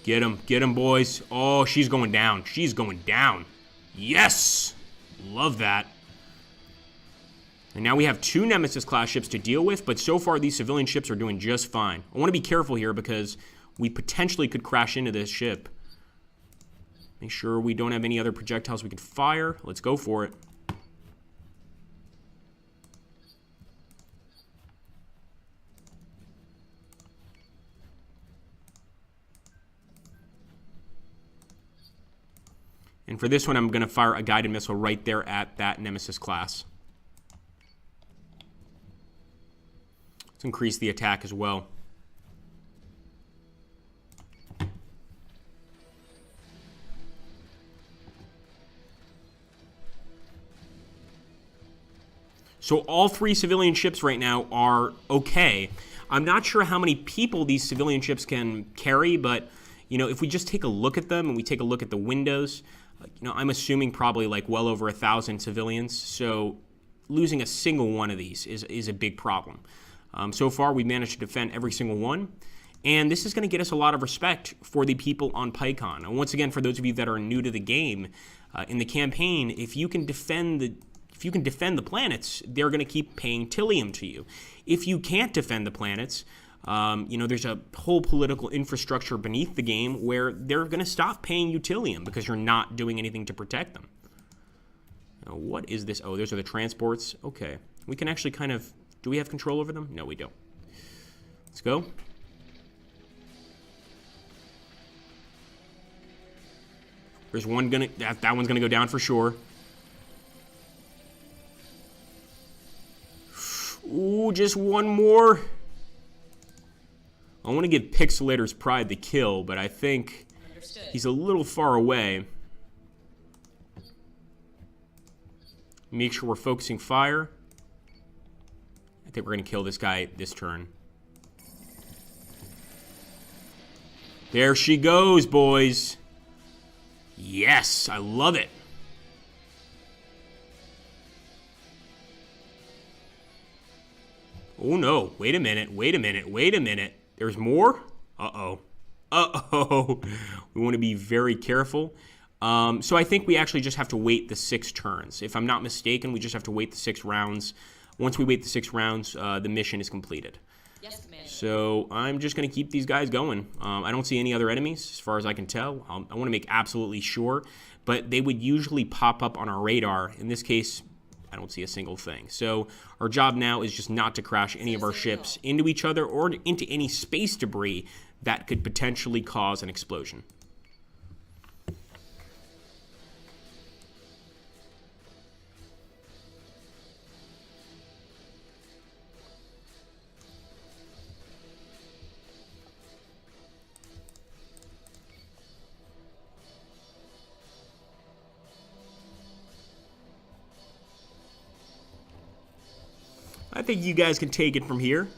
Get him, boys. Oh, she's going down. She's going down. Yes! Love that. And now we have 2 Nemesis-class ships to deal with, but so far these civilian ships are doing just fine. I want to be careful here because we potentially could crash into this ship. Make sure we don't have any other projectiles we can fire. Let's go for it. And for this one, I'm going to fire a guided missile right there at that Nemesis class. Let's increase the attack as well. So all 3 civilian ships right now are okay. I'm not sure how many people these civilian ships can carry, but, you know, if we just take a look at them and we take a look at the windows, you know, I'm assuming probably like well over 1,000 civilians. So losing a single one of these is a big problem. So far, we've managed to defend every single one. And this is going to get us a lot of respect for the people on PyCon. And once again, for those of you that are new to the game, in the campaign, if you can defend the planets, they're going to keep paying Tillium to you. If you can't defend the planets, you know, there's a whole political infrastructure beneath the game where they're going to stop paying you Tillium because you're not doing anything to protect them. Now, what is this? Oh, those are the transports. Okay. We can actually kind of... Do we have control over them? No, we don't. Let's go. There's one gonna... That one's gonna go down for sure. Ooh, just one more. I want to give Pixelator's Pride the kill, but I think he's a little far away. Make sure we're focusing fire. I think we're going to kill this guy this turn. There she goes, boys. Yes, I love it. Oh, no. Wait a minute. Wait a minute. Wait a minute. There's more? Uh-oh. Uh-oh. We want to be very careful. So I think we actually just have to wait the 6 turns. If I'm not mistaken, we just have to wait the 6 rounds. Once we wait the 6 rounds, the mission is completed. Yes, Commander. So I'm just going to keep these guys going. I don't see any other enemies, as far as I can tell. I want to make absolutely sure. But they would usually pop up on our radar. In this case, I don't see a single thing. So our job now is just not to crash any of our ships into each other or into any space debris that could potentially cause an explosion. I think you guys can take it from here.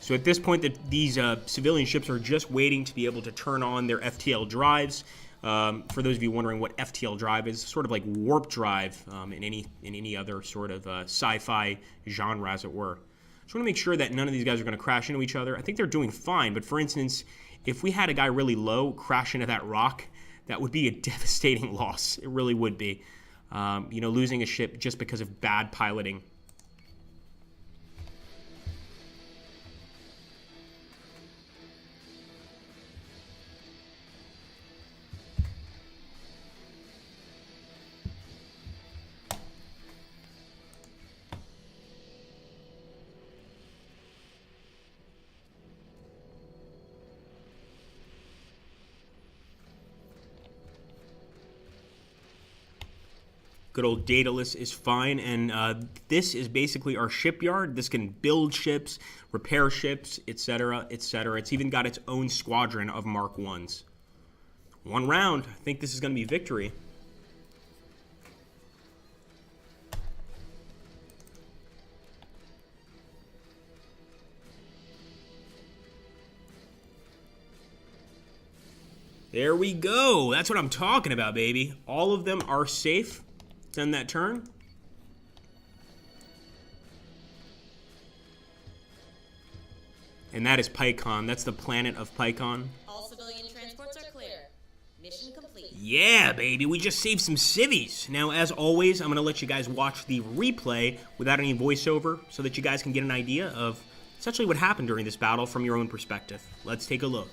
So at this point, these civilian ships are just waiting to be able to turn on their FTL drives. For those of you wondering what FTL drive is, sort of like warp drive in any other sort of sci-fi genre, as it were. Just want to make sure that none of these guys are going to crash into each other. I think they're doing fine, but for instance, if we had a guy really low crash into that rock, that would be a devastating loss. It really would be. You know, losing a ship just because of bad piloting. Good old Daedalus is fine, and this is basically our shipyard. This can build ships, repair ships, etc., etc. It's even got its own squadron of Mark 1s. One round. I think this is going to be victory. There we go. That's what I'm talking about, baby. All of them are safe. End that turn. And that is PyCon. That's the planet of PyCon. All civilian transports are clear. Mission complete. Yeah, baby. We just saved some civvies. Now, as always, I'm going to let you guys watch the replay without any voiceover so that you guys can get an idea of essentially what happened during this battle from your own perspective. Let's take a look.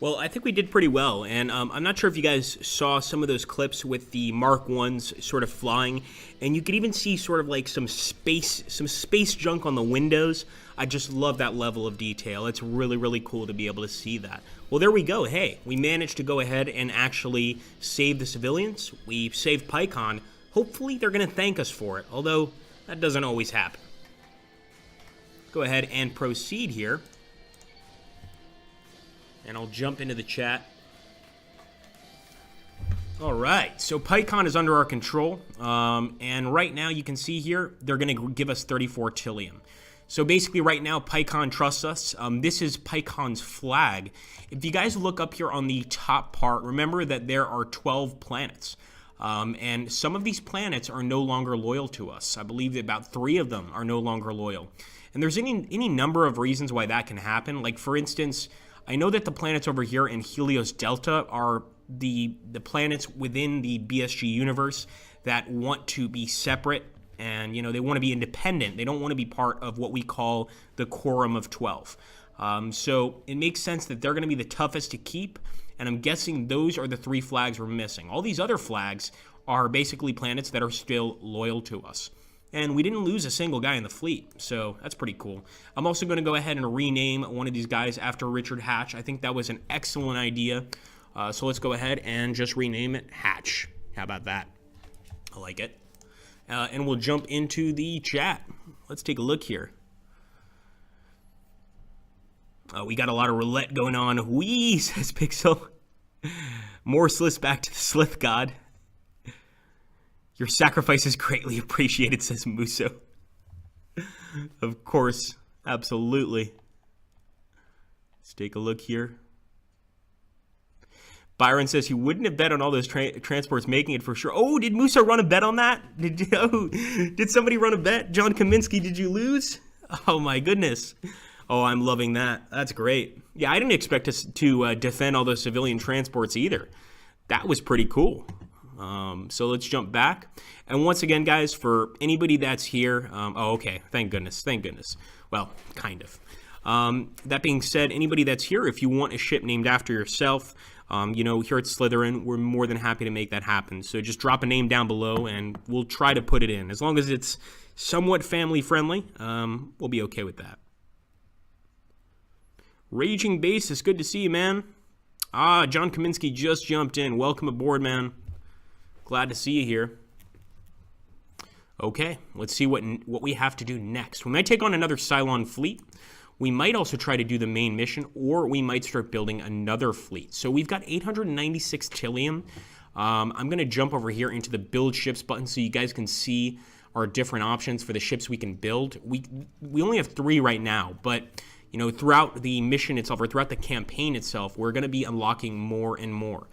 Well, I think we did pretty well, and I'm not sure if you guys saw some of those clips with the Mark 1s sort of flying, and you could even see sort of like some space junk on the windows. I just love that level of detail. It's really, really cool to be able to see that. Well, there we go. Hey, we managed to go ahead and actually save the civilians. We saved PyCon. Hopefully, they're going to thank us for it, although that doesn't always happen. Go ahead and proceed here. And I'll jump into the chat. All right, so PyCon is under our control. And right now you can see here, they're going to give us 34 Tillium. So basically right now, PyCon trusts us. This is PyCon's flag. If you guys look up here on the top part, remember that there are 12 planets. And some of these planets are no longer loyal to us. I believe that about 3 of them are no longer loyal. And there's any number of reasons why that can happen. Like, for instance, I know that the planets over here in Helios Delta are the planets within the BSG universe that want to be separate. And, you know, they want to be independent. They don't want to be part of what we call the Quorum of 12. So it makes sense that they're going to be the toughest to keep. And I'm guessing those are the 3 flags we're missing. All these other flags are basically planets that are still loyal to us. And we didn't lose a single guy in the fleet, so that's pretty cool. I'm also going to go ahead and rename one of these guys after Richard Hatch. I think that was an excellent idea. So let's go ahead and just rename it Hatch. How about that? I like it. And we'll jump into the chat. Let's take a look here. We got a lot of roulette going on. Whee, says Pixel. More Sliths back to the Slith God. Your sacrifice is greatly appreciated, says Muso. Of course, absolutely. Let's take a look here. Byron says he wouldn't have bet on all those transports making it for sure. Oh, did Musa run a bet on that? Did somebody run a bet? John Kaminsky, did you lose? Oh my goodness. Oh, I'm loving that. That's great. Yeah, I didn't expect us to defend all those civilian transports either. That was pretty cool. So let's jump back. And once again, guys, for anybody that's here, oh, okay, thank goodness. Well, kind of. That being said, anybody that's here, if you want a ship named after yourself, you know, here at Slytherin, we're more than happy to make that happen. So just drop a name down below and we'll try to put it in. As long as it's somewhat family friendly, we'll be okay with that. Raging Base, it's good to see you, man. Ah, John Kaminsky just jumped in. Welcome aboard, man. Glad to see you here. Okay, let's see what we have to do next. We might take on another Cylon fleet. We might also try to do the main mission, or we might start building another fleet. So we've got 896 Tillium. I'm going to jump over here into the build ships button so you guys can see our different options for the ships we can build. We only have 3 right now, but you know, throughout the mission itself, or throughout the campaign itself, we're going to be unlocking more and more.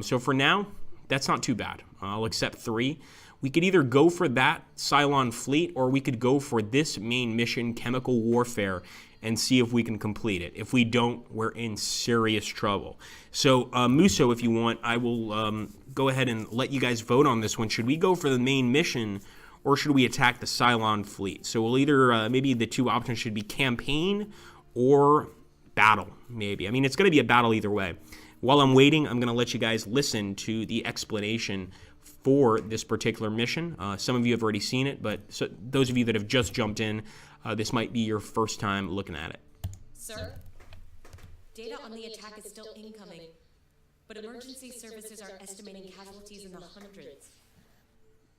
So for now, that's not too bad. I'll accept 3. We could either go for that Cylon fleet, or we could go for this main mission, Chemical Warfare, and see if we can complete it. If we don't, we're in serious trouble. So, Muso, if you want, I will go ahead and let you guys vote on this one. Should we go for the main mission, or should we attack the Cylon fleet? So we'll either, maybe the 2 options should be campaign or battle, maybe. I mean, it's going to be a battle either way. While I'm waiting, I'm going to let you guys listen to the explanation for this particular mission. Some of you have already seen it, but so those of you that have just jumped in, this might be your first time looking at it. Sir, data on the attack is still incoming, but emergency services are estimating casualties in the hundreds.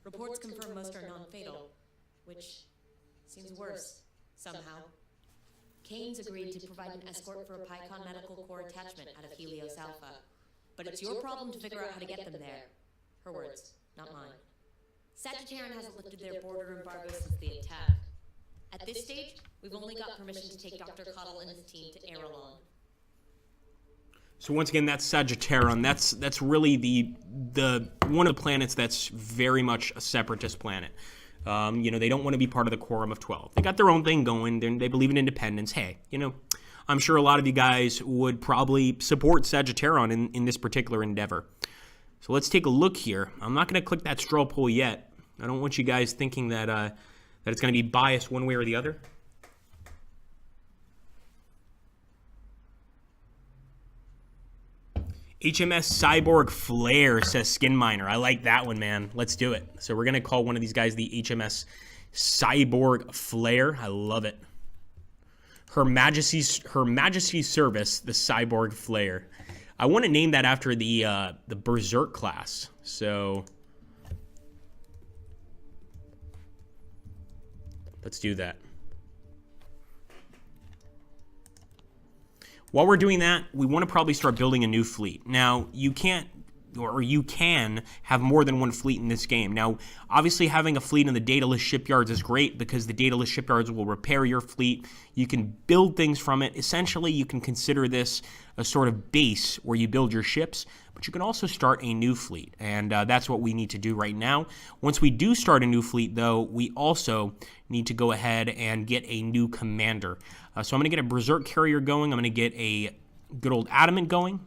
Reports confirm most are non-fatal, which seems worse, somehow. Kane's agreed to provide an escort for a PyCon Medical Corps attachment out of Helios Alpha, but it's your problem to figure out how to get them there. Her words, not mine. Sagittarian hasn't lifted their border embargo since the attack. At this stage, we've only got permission to take Dr. Cottle and his team to Aerolon. So once again, that's Sagittarian. That's really the one of the planets that's very much a separatist planet. You know, they don't want to be part of the Quorum of 12. They got their own thing going. They believe in independence. Hey, you know, I'm sure a lot of you guys would probably support Sagittarian in this particular endeavor. So let's take a look here. I'm not going to click that straw poll yet. I don't want you guys thinking that that it's going to be biased one way or the other. HMS Cyborg Flare, says Skin Miner. I like that one, man. Let's do it. So we're going to call one of these guys the HMS Cyborg Flare. I love it. Her Majesty's Service, the Cyborg Flare. I want to name that after the Berserk class. So let's do that. While we're doing that, we want to probably start building a new fleet. Now, you can't or you can have more than one fleet in this game. Now, obviously having a fleet in the dataless shipyards is great because the dataless shipyards will repair your fleet. You can build things from it. Essentially, you can consider this a sort of base where you build your ships, but you can also start a new fleet, and that's what we need to do right now. Once we do start a new fleet, though, we also need to go ahead and get a new commander. So I'm going to get a Berserk carrier going. I'm going to get a good old Adamant going,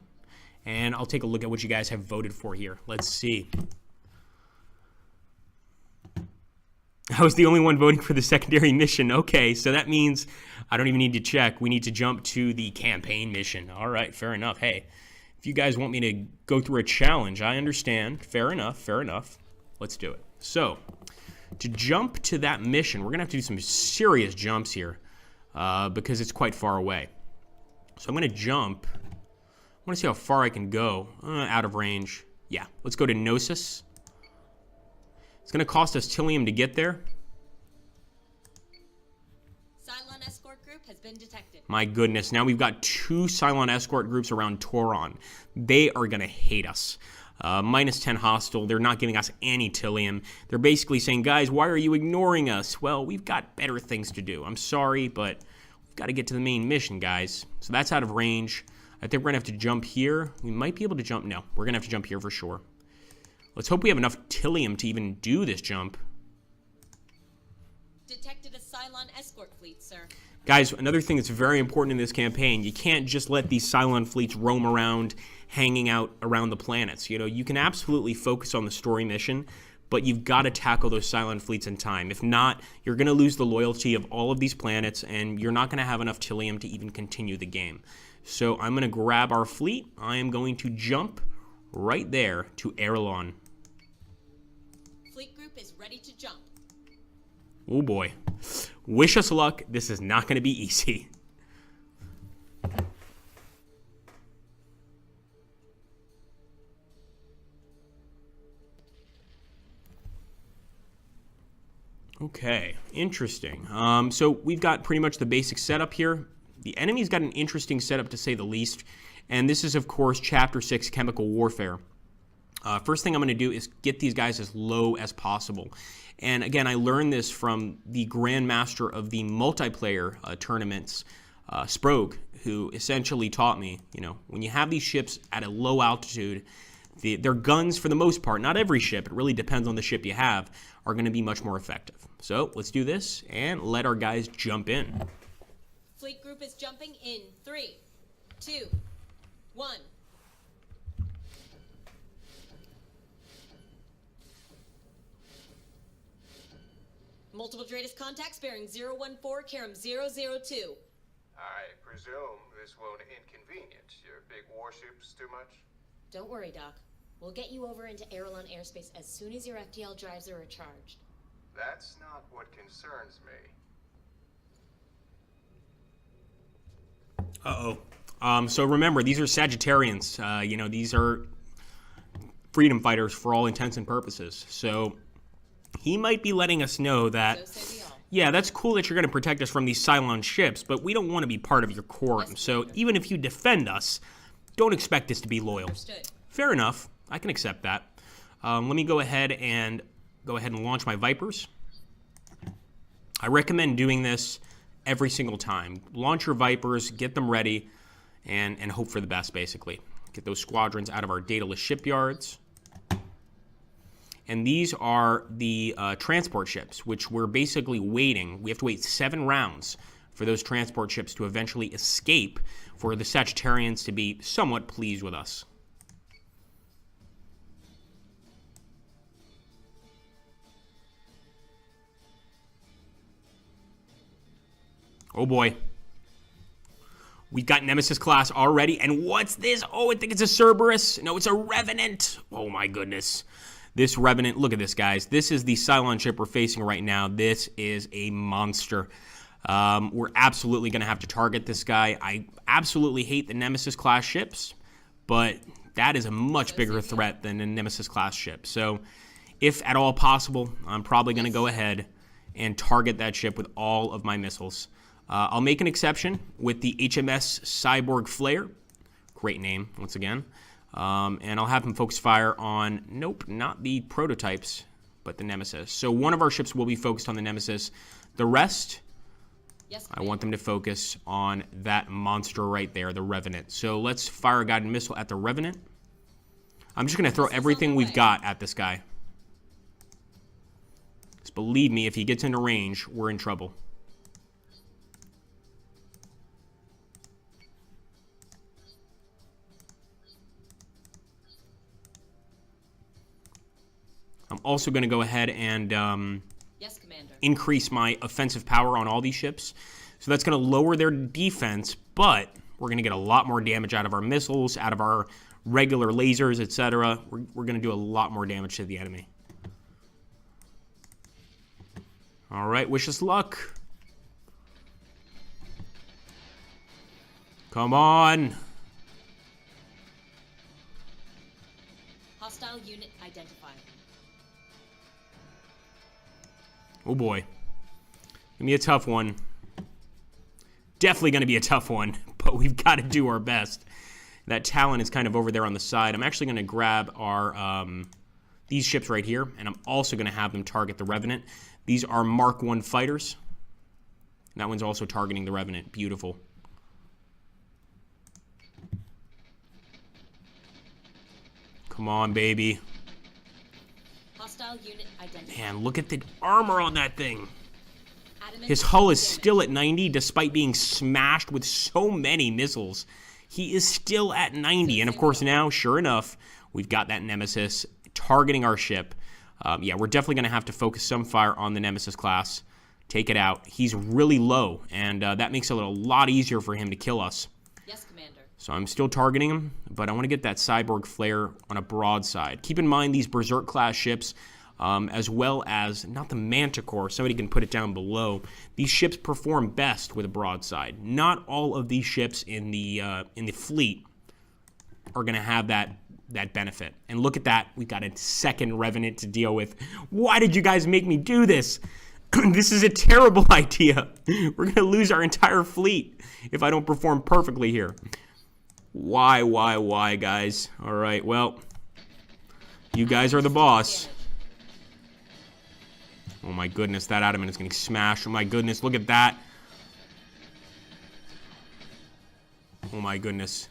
and I'll take a look at what you guys have voted for here. Let's see. I was the only one voting for the secondary mission. Okay, so that means I don't even need to check. We need to jump to the campaign mission. All right, fair enough. Hey, if you guys want me to go through a challenge, I understand. Fair enough, fair enough. Let's do it. So, to jump to that mission, we're going to have to do some serious jumps here because it's quite far away. So I'm going to jump. I want to see how far I can go. Out of range. Yeah, let's go to Gnosis. It's going to cost us Tillium to get there. Cylon escort group has been detected. My goodness, now we've got 2 Cylon escort groups around Toron. They are going to hate us. Minus 10 hostile. They're not giving us any Tillium. They're basically saying, guys, why are you ignoring us? Well, we've got better things to do. I'm sorry, but we've got to get to the main mission, guys. So that's out of range. I think we're going to have to jump here. We might be able to jump. No, we're going to have to jump here for sure. Let's hope we have enough Tillium to even do this jump. Detected a Cylon escort fleet, sir. Guys, another thing that's very important in this campaign, you can't just let these Cylon fleets roam around, hanging out around the planets. You know, you can absolutely focus on the story mission, but you've got to tackle those Cylon fleets in time. If not, you're going to lose the loyalty of all of these planets, and you're not going to have enough Tillium to even continue the game. So I'm going to grab our fleet. I am going to jump right there to Erelon. Fleet group is ready to jump. Oh boy. Wish us luck. This is not going to be easy. Okay, interesting. So we've got pretty much the basic setup here. The enemy's got an interesting setup to say the least. And this is, of course, Chapter 6, Chemical Warfare. First thing I'm going to do is get these guys as low as possible. And again, I learned this from the Grandmaster of the multiplayer tournaments, Sprogue, who essentially taught me, you know, when you have these ships at a low altitude, their guns, for the most part, not every ship, it really depends on the ship you have, are going to be much more effective. So let's do this and let our guys jump in. Fleet group is jumping in 3, 2, 1. Multiple Dratus contacts bearing 014, Karam 002. I presume this won't inconvenience your big warships too much? Don't worry, Doc. We'll get you over into Erelon airspace as soon as your FTL drives are recharged. That's not what concerns me. Uh-oh. So remember, these are Sagittarians. You know, these are freedom fighters for all intents and purposes. So he might be letting us know that, So say we all. yeah, that's cool that you're going to protect us from these Cylon ships, but we don't want to be part of your quorum. So even if you defend us, don't expect us to be loyal. Understood. Fair enough. I can accept that. Let me go ahead and launch my Vipers. I recommend doing this every single time. Launch your Vipers, get them ready, and hope for the best, basically. Get those squadrons out of our dataless shipyards. And these are the transport ships, which we're basically waiting. We have to wait 7 rounds for those transport ships to eventually escape for the Sagittarians to be somewhat pleased with us. Oh boy. We've got Nemesis class already. And what's this? Oh, I think it's a Cerberus. No, it's a Revenant. Oh my goodness. This Revenant, look at this, guys. This is the Cylon ship we're facing right now. This is a monster. We're absolutely going to have to target this guy. I absolutely hate the Nemesis class ships, but that is a much bigger threat than a Nemesis class ship. So if at all possible, I'm probably going to go ahead and target that ship with all of my missiles. I'll make an exception with the HMS Cyborg Flare. Great name, once again. And I'll have him focus fire on, nope, not the prototypes, but the Nemesis. So one of our ships will be focused on the Nemesis. The rest, Yes, I want them to focus on that monster right there, the Revenant. So let's fire a guided missile at the Revenant. I'm just going to throw everything we've got at this guy. Just believe me, if he gets into range, we're in trouble. I'm also going to go ahead and Yes, Commander. increase my offensive power on all these ships. So that's going to lower their defense, but we're going to get a lot more damage out of our missiles, out of our regular lasers, etc. We're going to do a lot more damage to the enemy. All right, wish us luck. Come on. Hostile unit identified. Oh boy. Gonna be a tough one. Definitely gonna be a tough one, but we've got to do our best. That Talon is kind of over there on the side. I'm actually gonna grab our these ships right here, and I'm also gonna have them target the Revenant. These are Mark I fighters. That one's also targeting the Revenant. Beautiful. Come on, baby. Hostile unit identified. Man, look at the armor on that thing. Adamant His hull is damage. still at 90 despite being smashed with so many missiles. He is still at 90. And of course now, sure enough, we've got that Nemesis targeting our ship. Yeah, we're definitely going to have to focus some fire on the Nemesis class. Take it out. He's really low, and that makes it a lot easier for him to kill us. Yes, Commander. So I'm still targeting him, but I want to get that Cyborg Flare on a broadside. Keep in mind these Berserk-class ships, as well as, not the Manticore, somebody can put it down below. These ships perform best with a broadside. Not all of these ships in the fleet are going to have that benefit. And look at that, we got a second Revenant to deal with. Why did you guys make me do this? This is a terrible idea. We're going to lose our entire fleet if I don't perform perfectly here. Why, guys? All right, well, you guys are the boss. Oh my goodness, that adamant is getting smashed. Oh my goodness, look at that. Oh my goodness.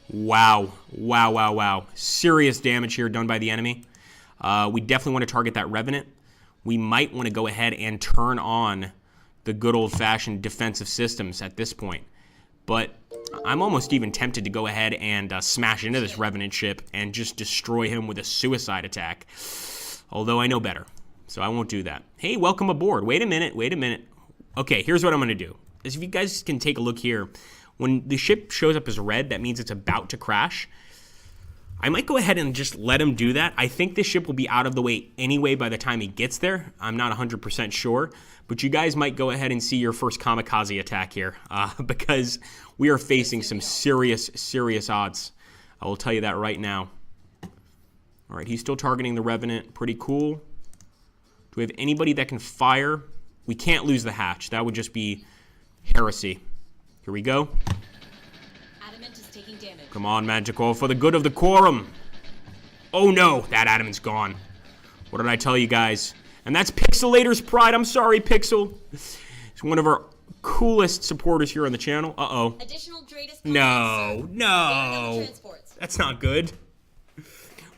Wow. Serious damage here done by the enemy. We definitely want to target that Revenant. We might want to go ahead and turn on the good old-fashioned defensive systems at this point. But I'm almost even tempted to go ahead and smash into this Revenant ship and just destroy him with a suicide attack. Although I know better, so I won't do that. Hey, welcome aboard. Wait a minute. Okay, here's what I'm going to do. If you guys can take a look here, when the ship shows up as red, that means it's about to crash. I might go ahead and just let him do that. I think this ship will be out of the way anyway by the time he gets there. I'm not 100% sure. But you guys might go ahead and see your first kamikaze attack here. Because we are facing some serious odds. I will tell you that right now. All right, he's still targeting the Revenant. Pretty cool. Do we have anybody that can fire? We can't lose the hatch. That would just be heresy. Here we go. Adamant is taking damage. Come on, Magical, for the good of the quorum. Oh no, that Adamant's gone. What did I tell you guys? And that's Pixelator's Pride. I'm sorry, Pixel. He's one of our coolest supporters here on the channel. Uh-oh. Additional Dratus No. transports. That's not good.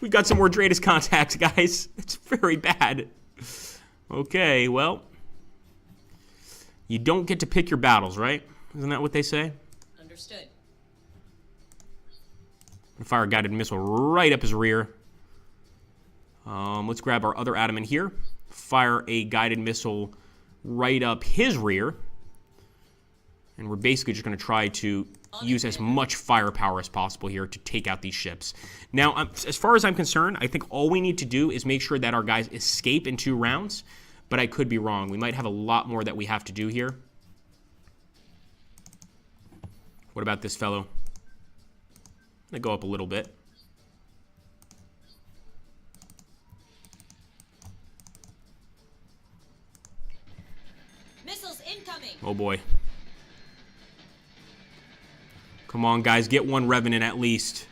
We've got some more Dratus contacts, guys. It's very bad. Okay, well. You don't get to pick your battles, right? Isn't that what they say? Understood. Fire a guided missile right up his rear. Let's grab our other Adamant here. Fire a guided missile right up his rear. And we're basically just going to try to use as much firepower as possible here to take out these ships. Now, as far as I'm concerned, I think all we need to do is make sure that our guys escape in 2 rounds. But I could be wrong. We might have a lot more that we have to do here. What about this fellow? I'm going to go up a little bit. Missiles incoming. Oh boy. Come on, guys. Get one Revenant at least.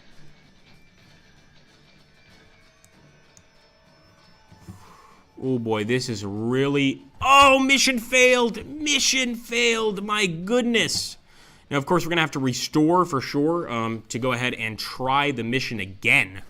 Oh boy, this is really... Oh, mission failed! Mission failed! My goodness! Now, of course, we're going to have to restore for sure to go ahead and try the mission again.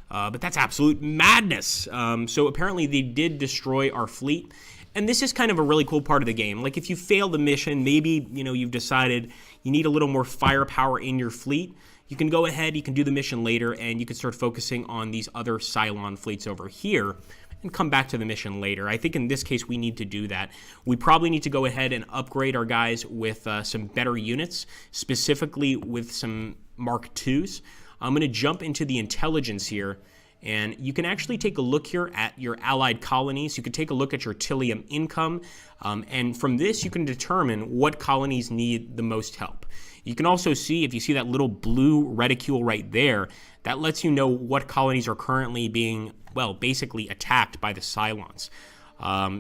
But that's absolute madness. So apparently they did destroy our fleet. And this is kind of a really cool part of the game. Like, if you fail the mission, maybe, you know, you've decided you need a little more firepower in your fleet, you can go ahead, you can do the mission later, and you can start focusing on these other Cylon fleets over here and come back to the mission later. I think in this case we need to do that. We probably need to go ahead and upgrade our guys with some better units, specifically with some Mark IIs. I'm going to jump into the intelligence here, and you can actually take a look here at your allied colonies. You can take a look at your Tilium income, and from this you can determine what colonies need the most help. You can also see, if you see that little blue reticule right there, that lets you know what colonies are currently being, well, basically attacked by the Cylons.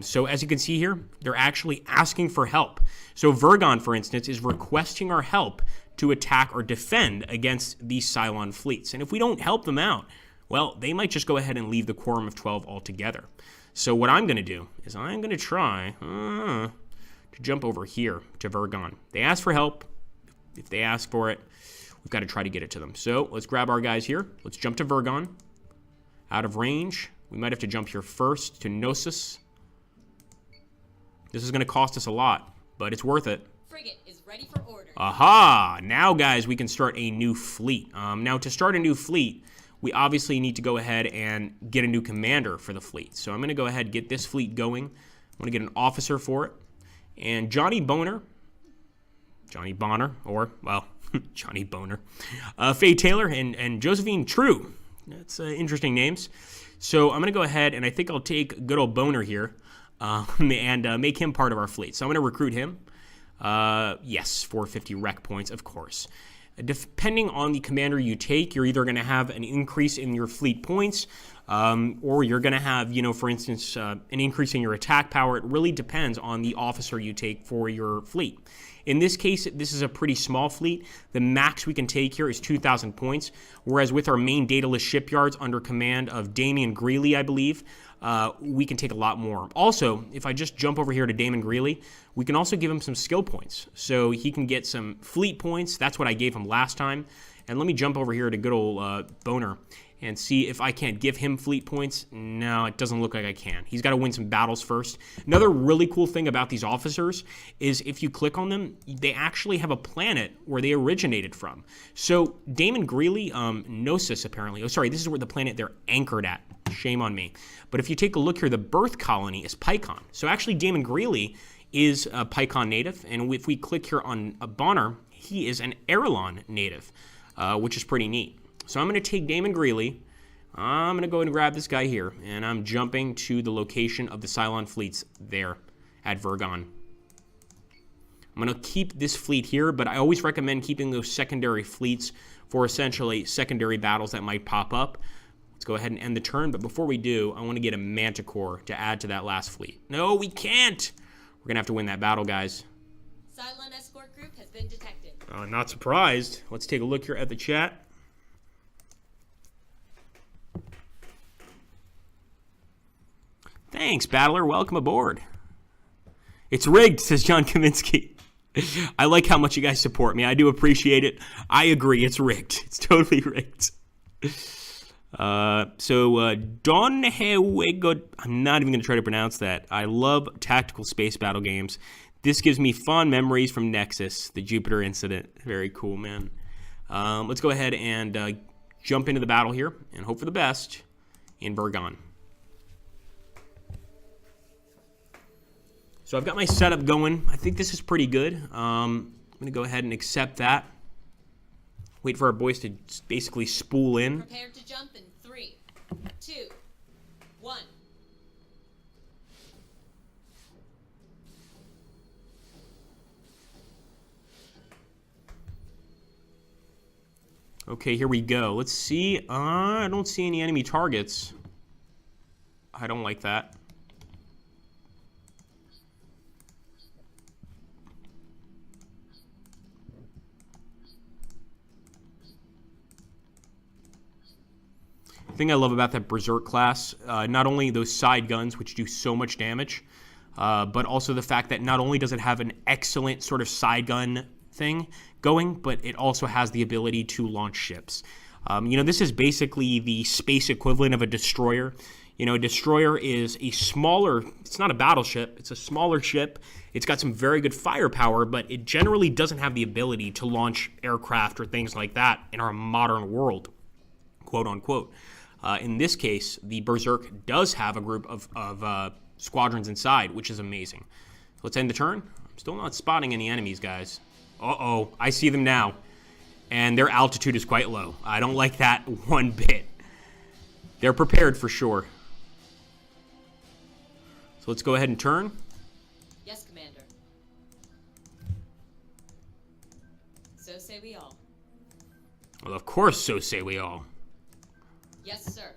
So as you can see here, they're actually asking for help. So Virgon, for instance, is requesting our help to attack or defend against these Cylon fleets. And if we don't help them out, well, they might just go ahead and leave the Quorum of 12 altogether. So what I'm going to do is I'm going to try to jump over here to Virgon. They ask for help. If they ask for it, we've got to try to get it to them. So let's grab our guys here. Let's jump to Virgon. Out of range. We might have to jump here first to Gnosis. This is going to cost us a lot, but it's worth it. Frigate is ready for order. Aha! Now, guys, we can start a new fleet. Now, to start a new fleet, we obviously need to go ahead and get a new commander for the fleet. So I'm going to go ahead and get this fleet going. I'm going to get an officer for it. And Johnny Bonner, or, well, Johnny Boner, Faye Taylor, and Josephine True. That's interesting names. So I'm going to go ahead, and I think I'll take good old Boner here and make him part of our fleet. So I'm going to recruit him. Yes, 450 rec points, of course. Depending on the commander you take, you're either going to have an increase in your fleet points, or you're going to have, you know, for instance, an increase in your attack power. It really depends on the officer you take for your fleet. In this case, this is a pretty small fleet. The max we can take here is 2,000 points, whereas with our main dataless shipyards under command of Damian Greeley, I believe, we can take a lot more. Also, if I just jump over here to Damon Greeley, we can also give him some skill points. So he can get some fleet points. That's what I gave him last time. And let me jump over here to good old Boner and see if I can't give him fleet points. No, it doesn't look like I can. He's got to win some battles first. Another really cool thing about these officers is if you click on them, they actually have a planet where they originated from. So Damon Greeley, Gnosis apparently, oh sorry, this is where the planet they're anchored at. Shame on me. But if you take a look here, the birth colony is PyCon. So actually Damon Greeley is a PyCon native, and if we click here on Bonner, he is an Erelon native, which is pretty neat. So I'm going to take Damon Greeley. I'm going to go ahead and grab this guy here, and I'm jumping to the location of the Cylon fleets there at Virgon. I'm going to keep this fleet here, but I always recommend keeping those secondary fleets for essentially secondary battles that might pop up. Let's go ahead and end the turn, but before we do, I want to get a Manticore to add to that last fleet. No, we can't! We're going to have to win that battle, guys. Cylon escort group has been detected. Not surprised. Let's take a look here at the chat. Thanks, Battler. Welcome aboard. It's rigged, says John Kaminsky. I like how much you guys support me. I do appreciate it. I agree. It's rigged. It's totally rigged. Don Hewego, I'm not even going to try to pronounce that. I love tactical space battle games. This gives me fond memories from Nexus, the Jupiter incident. Very cool, man. Let's go ahead and jump into the battle here and hope for the best in Virgon. So I've got my setup going. I think this is pretty good. I'm going to go ahead and accept that. Wait for our boys to basically spool in. Prepare to jump in 3, 2, 1. Okay, here we go. Let's see. I don't see any enemy targets. I don't like that. thing I love about that Berserk class, not only those side guns, which do so much damage, but also the fact that not only does it have an excellent sort of side gun thing going, but it also has the ability to launch ships. This is basically the space equivalent of a destroyer. A destroyer is a smaller, it's not a battleship, it's a smaller ship. It's got some very good firepower, but it generally doesn't have the ability to launch aircraft or things like that in our modern world, quote unquote. In this case, the Berserk does have a group of squadrons inside, which is amazing. Let's end the turn. I'm still not spotting any enemies, guys. Uh-oh, I see them now. And their altitude is quite low. I don't like that one bit. They're prepared for sure. So let's go ahead and turn. Yes, Commander. So say we all. Well, of course, so say we all. Yes, sir.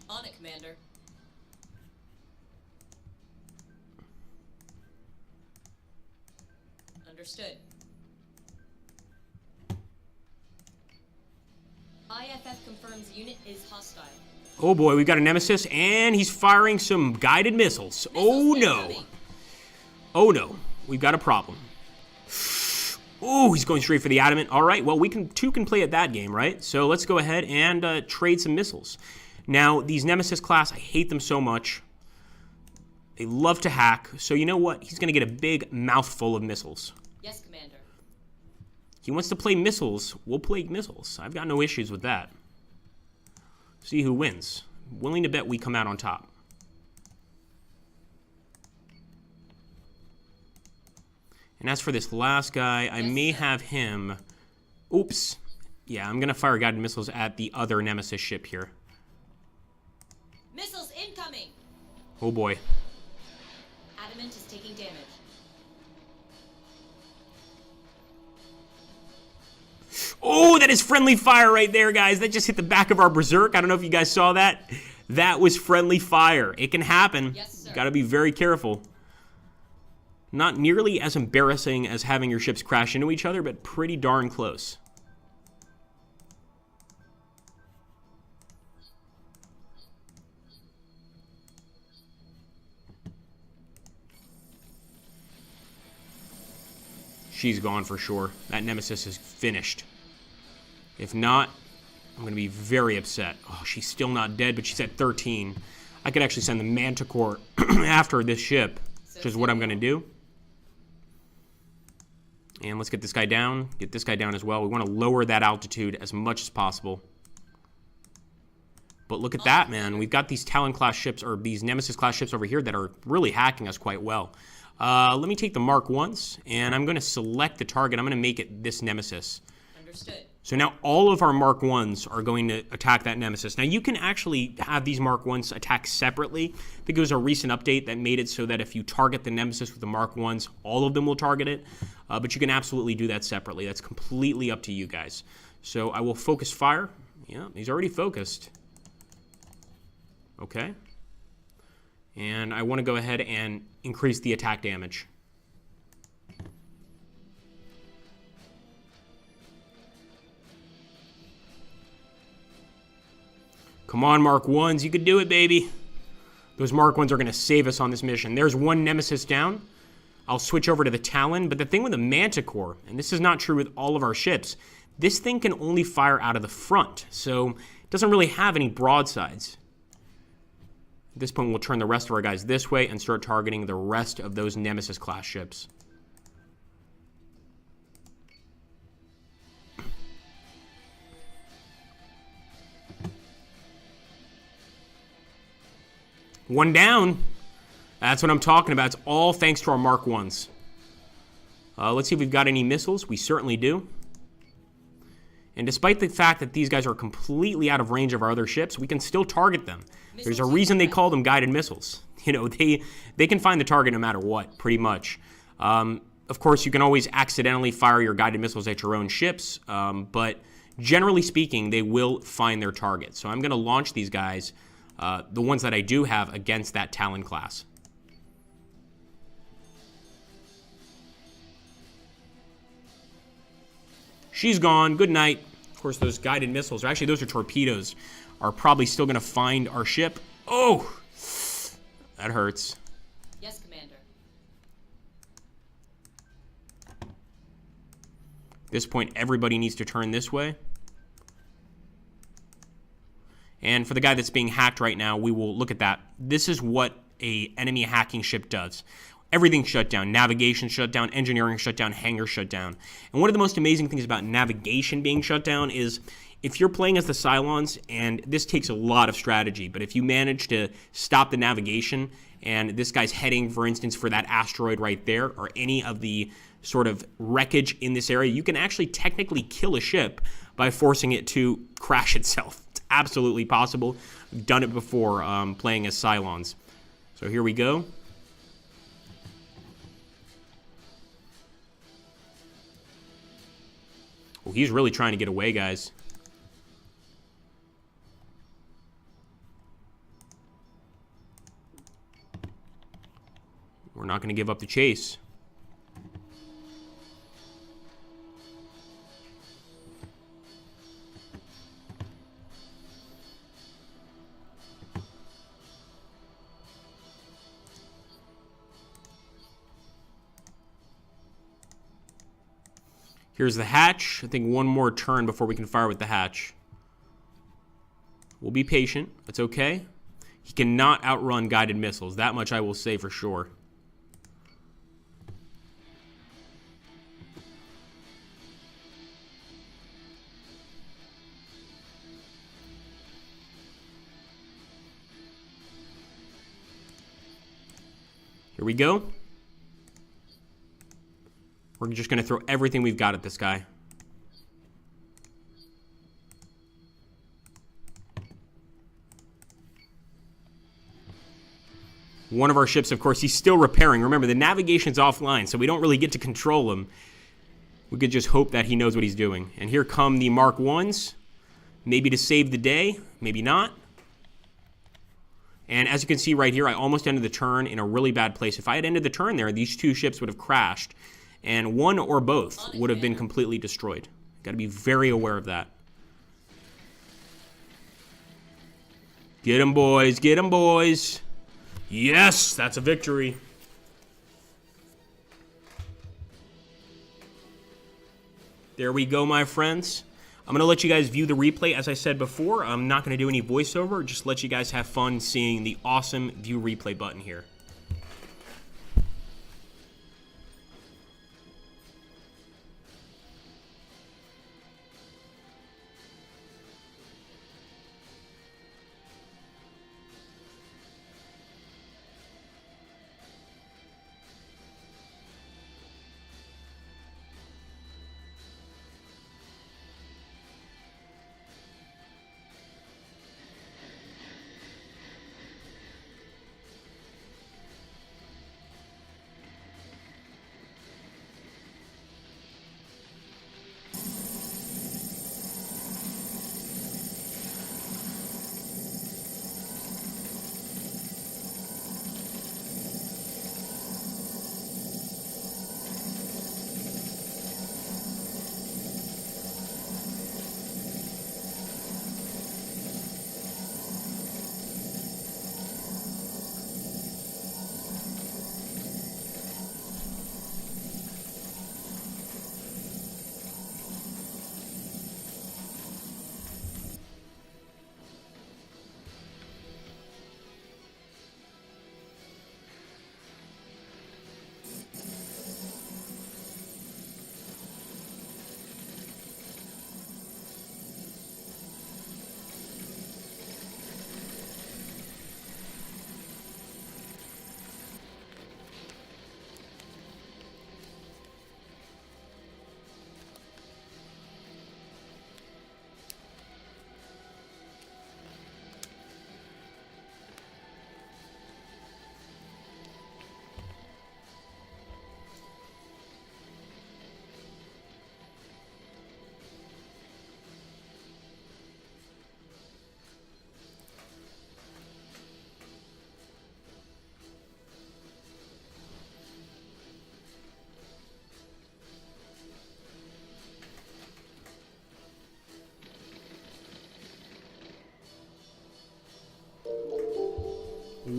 On it, Commander. Understood. IFF confirms unit is hostile. Oh boy, we've got a Nemesis, and he's firing some guided missiles. Oh no. Oh no, we've got a problem. Oh, he's going straight for the adamant. All right, well, two can play at that game, right? So let's go ahead and trade some missiles. Now, these Nemesis class, I hate them so much. They love to hack, so you know what? He's going to get a big mouthful of missiles. Yes, Commander. He wants to play missiles. We'll play missiles. I've got no issues with that. See who wins. Willing to bet we come out on top. And as for this last guy, I may have him... Oops. Yeah, I'm going to fire guided missiles at the other Nemesis ship here. Missiles incoming! Oh boy. Adamant is taking damage. Oh, that is friendly fire right there, guys. That just hit the back of our Berserk. I don't know if you guys saw that. That was friendly fire. It can happen. Yes, sir. Got to be very careful. Not nearly as embarrassing as having your ships crash into each other, but pretty darn close. She's gone for sure. That Nemesis is finished. If not, I'm going to be very upset. Oh, she's still not dead, but she's at 13. I could actually send the Manticore after this ship, which is what I'm going to do. And let's get this guy down. Get this guy down as well. We want to lower that altitude as much as possible. But look at that, man. We've got these Talon-class ships, or these Nemesis-class ships over here that are really hacking us quite well. Let me take the Mark 1s, and I'm going to select the target. I'm going to make it this Nemesis. Understood. So now all of our Mark 1s are going to attack that Nemesis. Now you can actually have these Mark 1s attack separately. I think it was a recent update that made it so that if you target the Nemesis with the Mark 1s, all of them will target it. But you can absolutely do that separately. That's completely up to you guys. So I will focus fire. Yeah, he's already focused. Okay. And I want to go ahead and increase the attack damage. Come on, Mark 1s. You can do it, baby. Those Mark 1s are going to save us on this mission. There's one Nemesis down. I'll switch over to the Talon. But the thing with the Manticore, and this is not true with all of our ships, this thing can only fire out of the front. So it doesn't really have any broadsides. At this point, we'll turn the rest of our guys this way and start targeting the rest of those Nemesis-class ships. One down. That's what I'm talking about. It's all thanks to our Mark 1s. Let's see if we've got any missiles. We certainly do. And despite the fact that these guys are completely out of range of our other ships, we can still target them. There's a reason they call them guided missiles. You know, they can find the target no matter what, pretty much. Of course, you can always accidentally fire your guided missiles at your own ships, but generally speaking, they will find their target. So I'm going to launch these guys, the ones that I do have, against that Talon class. She's gone. Good night. Of course, those guided missiles, or actually those are torpedoes, are probably still going to find our ship. Oh, that hurts. Yes, Commander. At this point, everybody needs to turn this way. And for the guy that's being hacked right now, we will look at that. This is what a enemy hacking ship does. Everything shut down. Navigation shut down. Engineering shut down. Hangar shut down. And one of the most amazing things about navigation being shut down is if you're playing as the Cylons, and this takes a lot of strategy, but if you manage to stop the navigation and this guy's heading, for instance, for that asteroid right there, or any of the sort of wreckage in this area, you can actually technically kill a ship by forcing it to crash itself. It's absolutely possible. I've done it before playing as Cylons. So here we go. Oh, he's really trying to get away, guys. We're not going to give up the chase. Here's the hatch. I think one more turn before we can fire with the hatch. We'll be patient. It's okay. He cannot outrun guided missiles. That much I will say for sure. Here we go. We're just going to throw everything we've got at this guy. One of our ships, of course, he's still repairing. Remember, the navigation's offline, so we don't really get to control him. We could just hope that he knows what he's doing. And here come the Mark 1s. Maybe to save the day, maybe not. And as you can see right here, I almost ended the turn in a really bad place. If I had ended the turn there, these two ships would have crashed. And one or both would have been completely destroyed. Got to be very aware of that. Get him, boys. Get him, boys. Yes, that's a victory. There we go, my friends. I'm going to let you guys view the replay. As I said before, I'm not going to do any voiceover. Just let you guys have fun seeing the awesome view replay button here.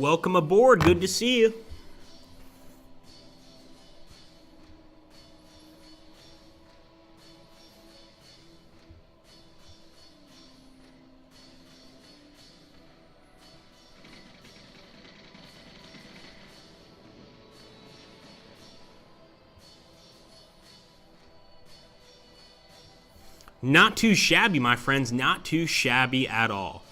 welcome aboard. Good to see you. Not too shabby, my friends. Not too shabby at all.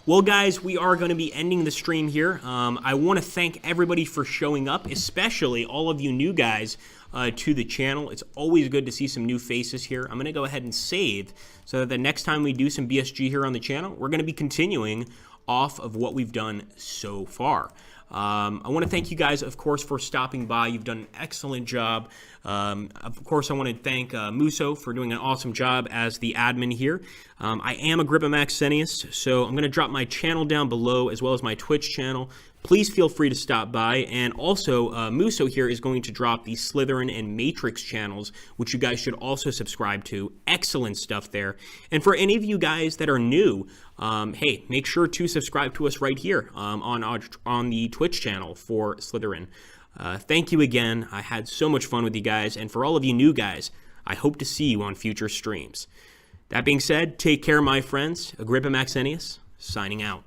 Well, guys, we are going to be ending the stream here. I want to thank everybody for showing up, especially all of you new guys to the channel. It's always good to see some new faces here. I'm going to go ahead and save so that the next time we do some BSG here on the channel, we're going to be continuing off of what we've done so far. I want to thank you guys, of course, for stopping by. You've done an excellent job. Of course, I want to thank Muso for doing an awesome job as the admin here. I am Agrippa Maxenius, so I'm going to drop my channel down below as well as my Twitch channel. Please feel free to stop by. And also, Muso here is going to drop the Slytherin and Matrix channels, which you guys should also subscribe to. Excellent stuff there. And for any of you guys that are new, hey, make sure to subscribe to us right here on the Twitch channel for Slytherin. Thank you again. I had so much fun with you guys. And for all of you new guys, I hope to see you on future streams. That being said, take care, my friends. Agrippa Maxenius, signing out.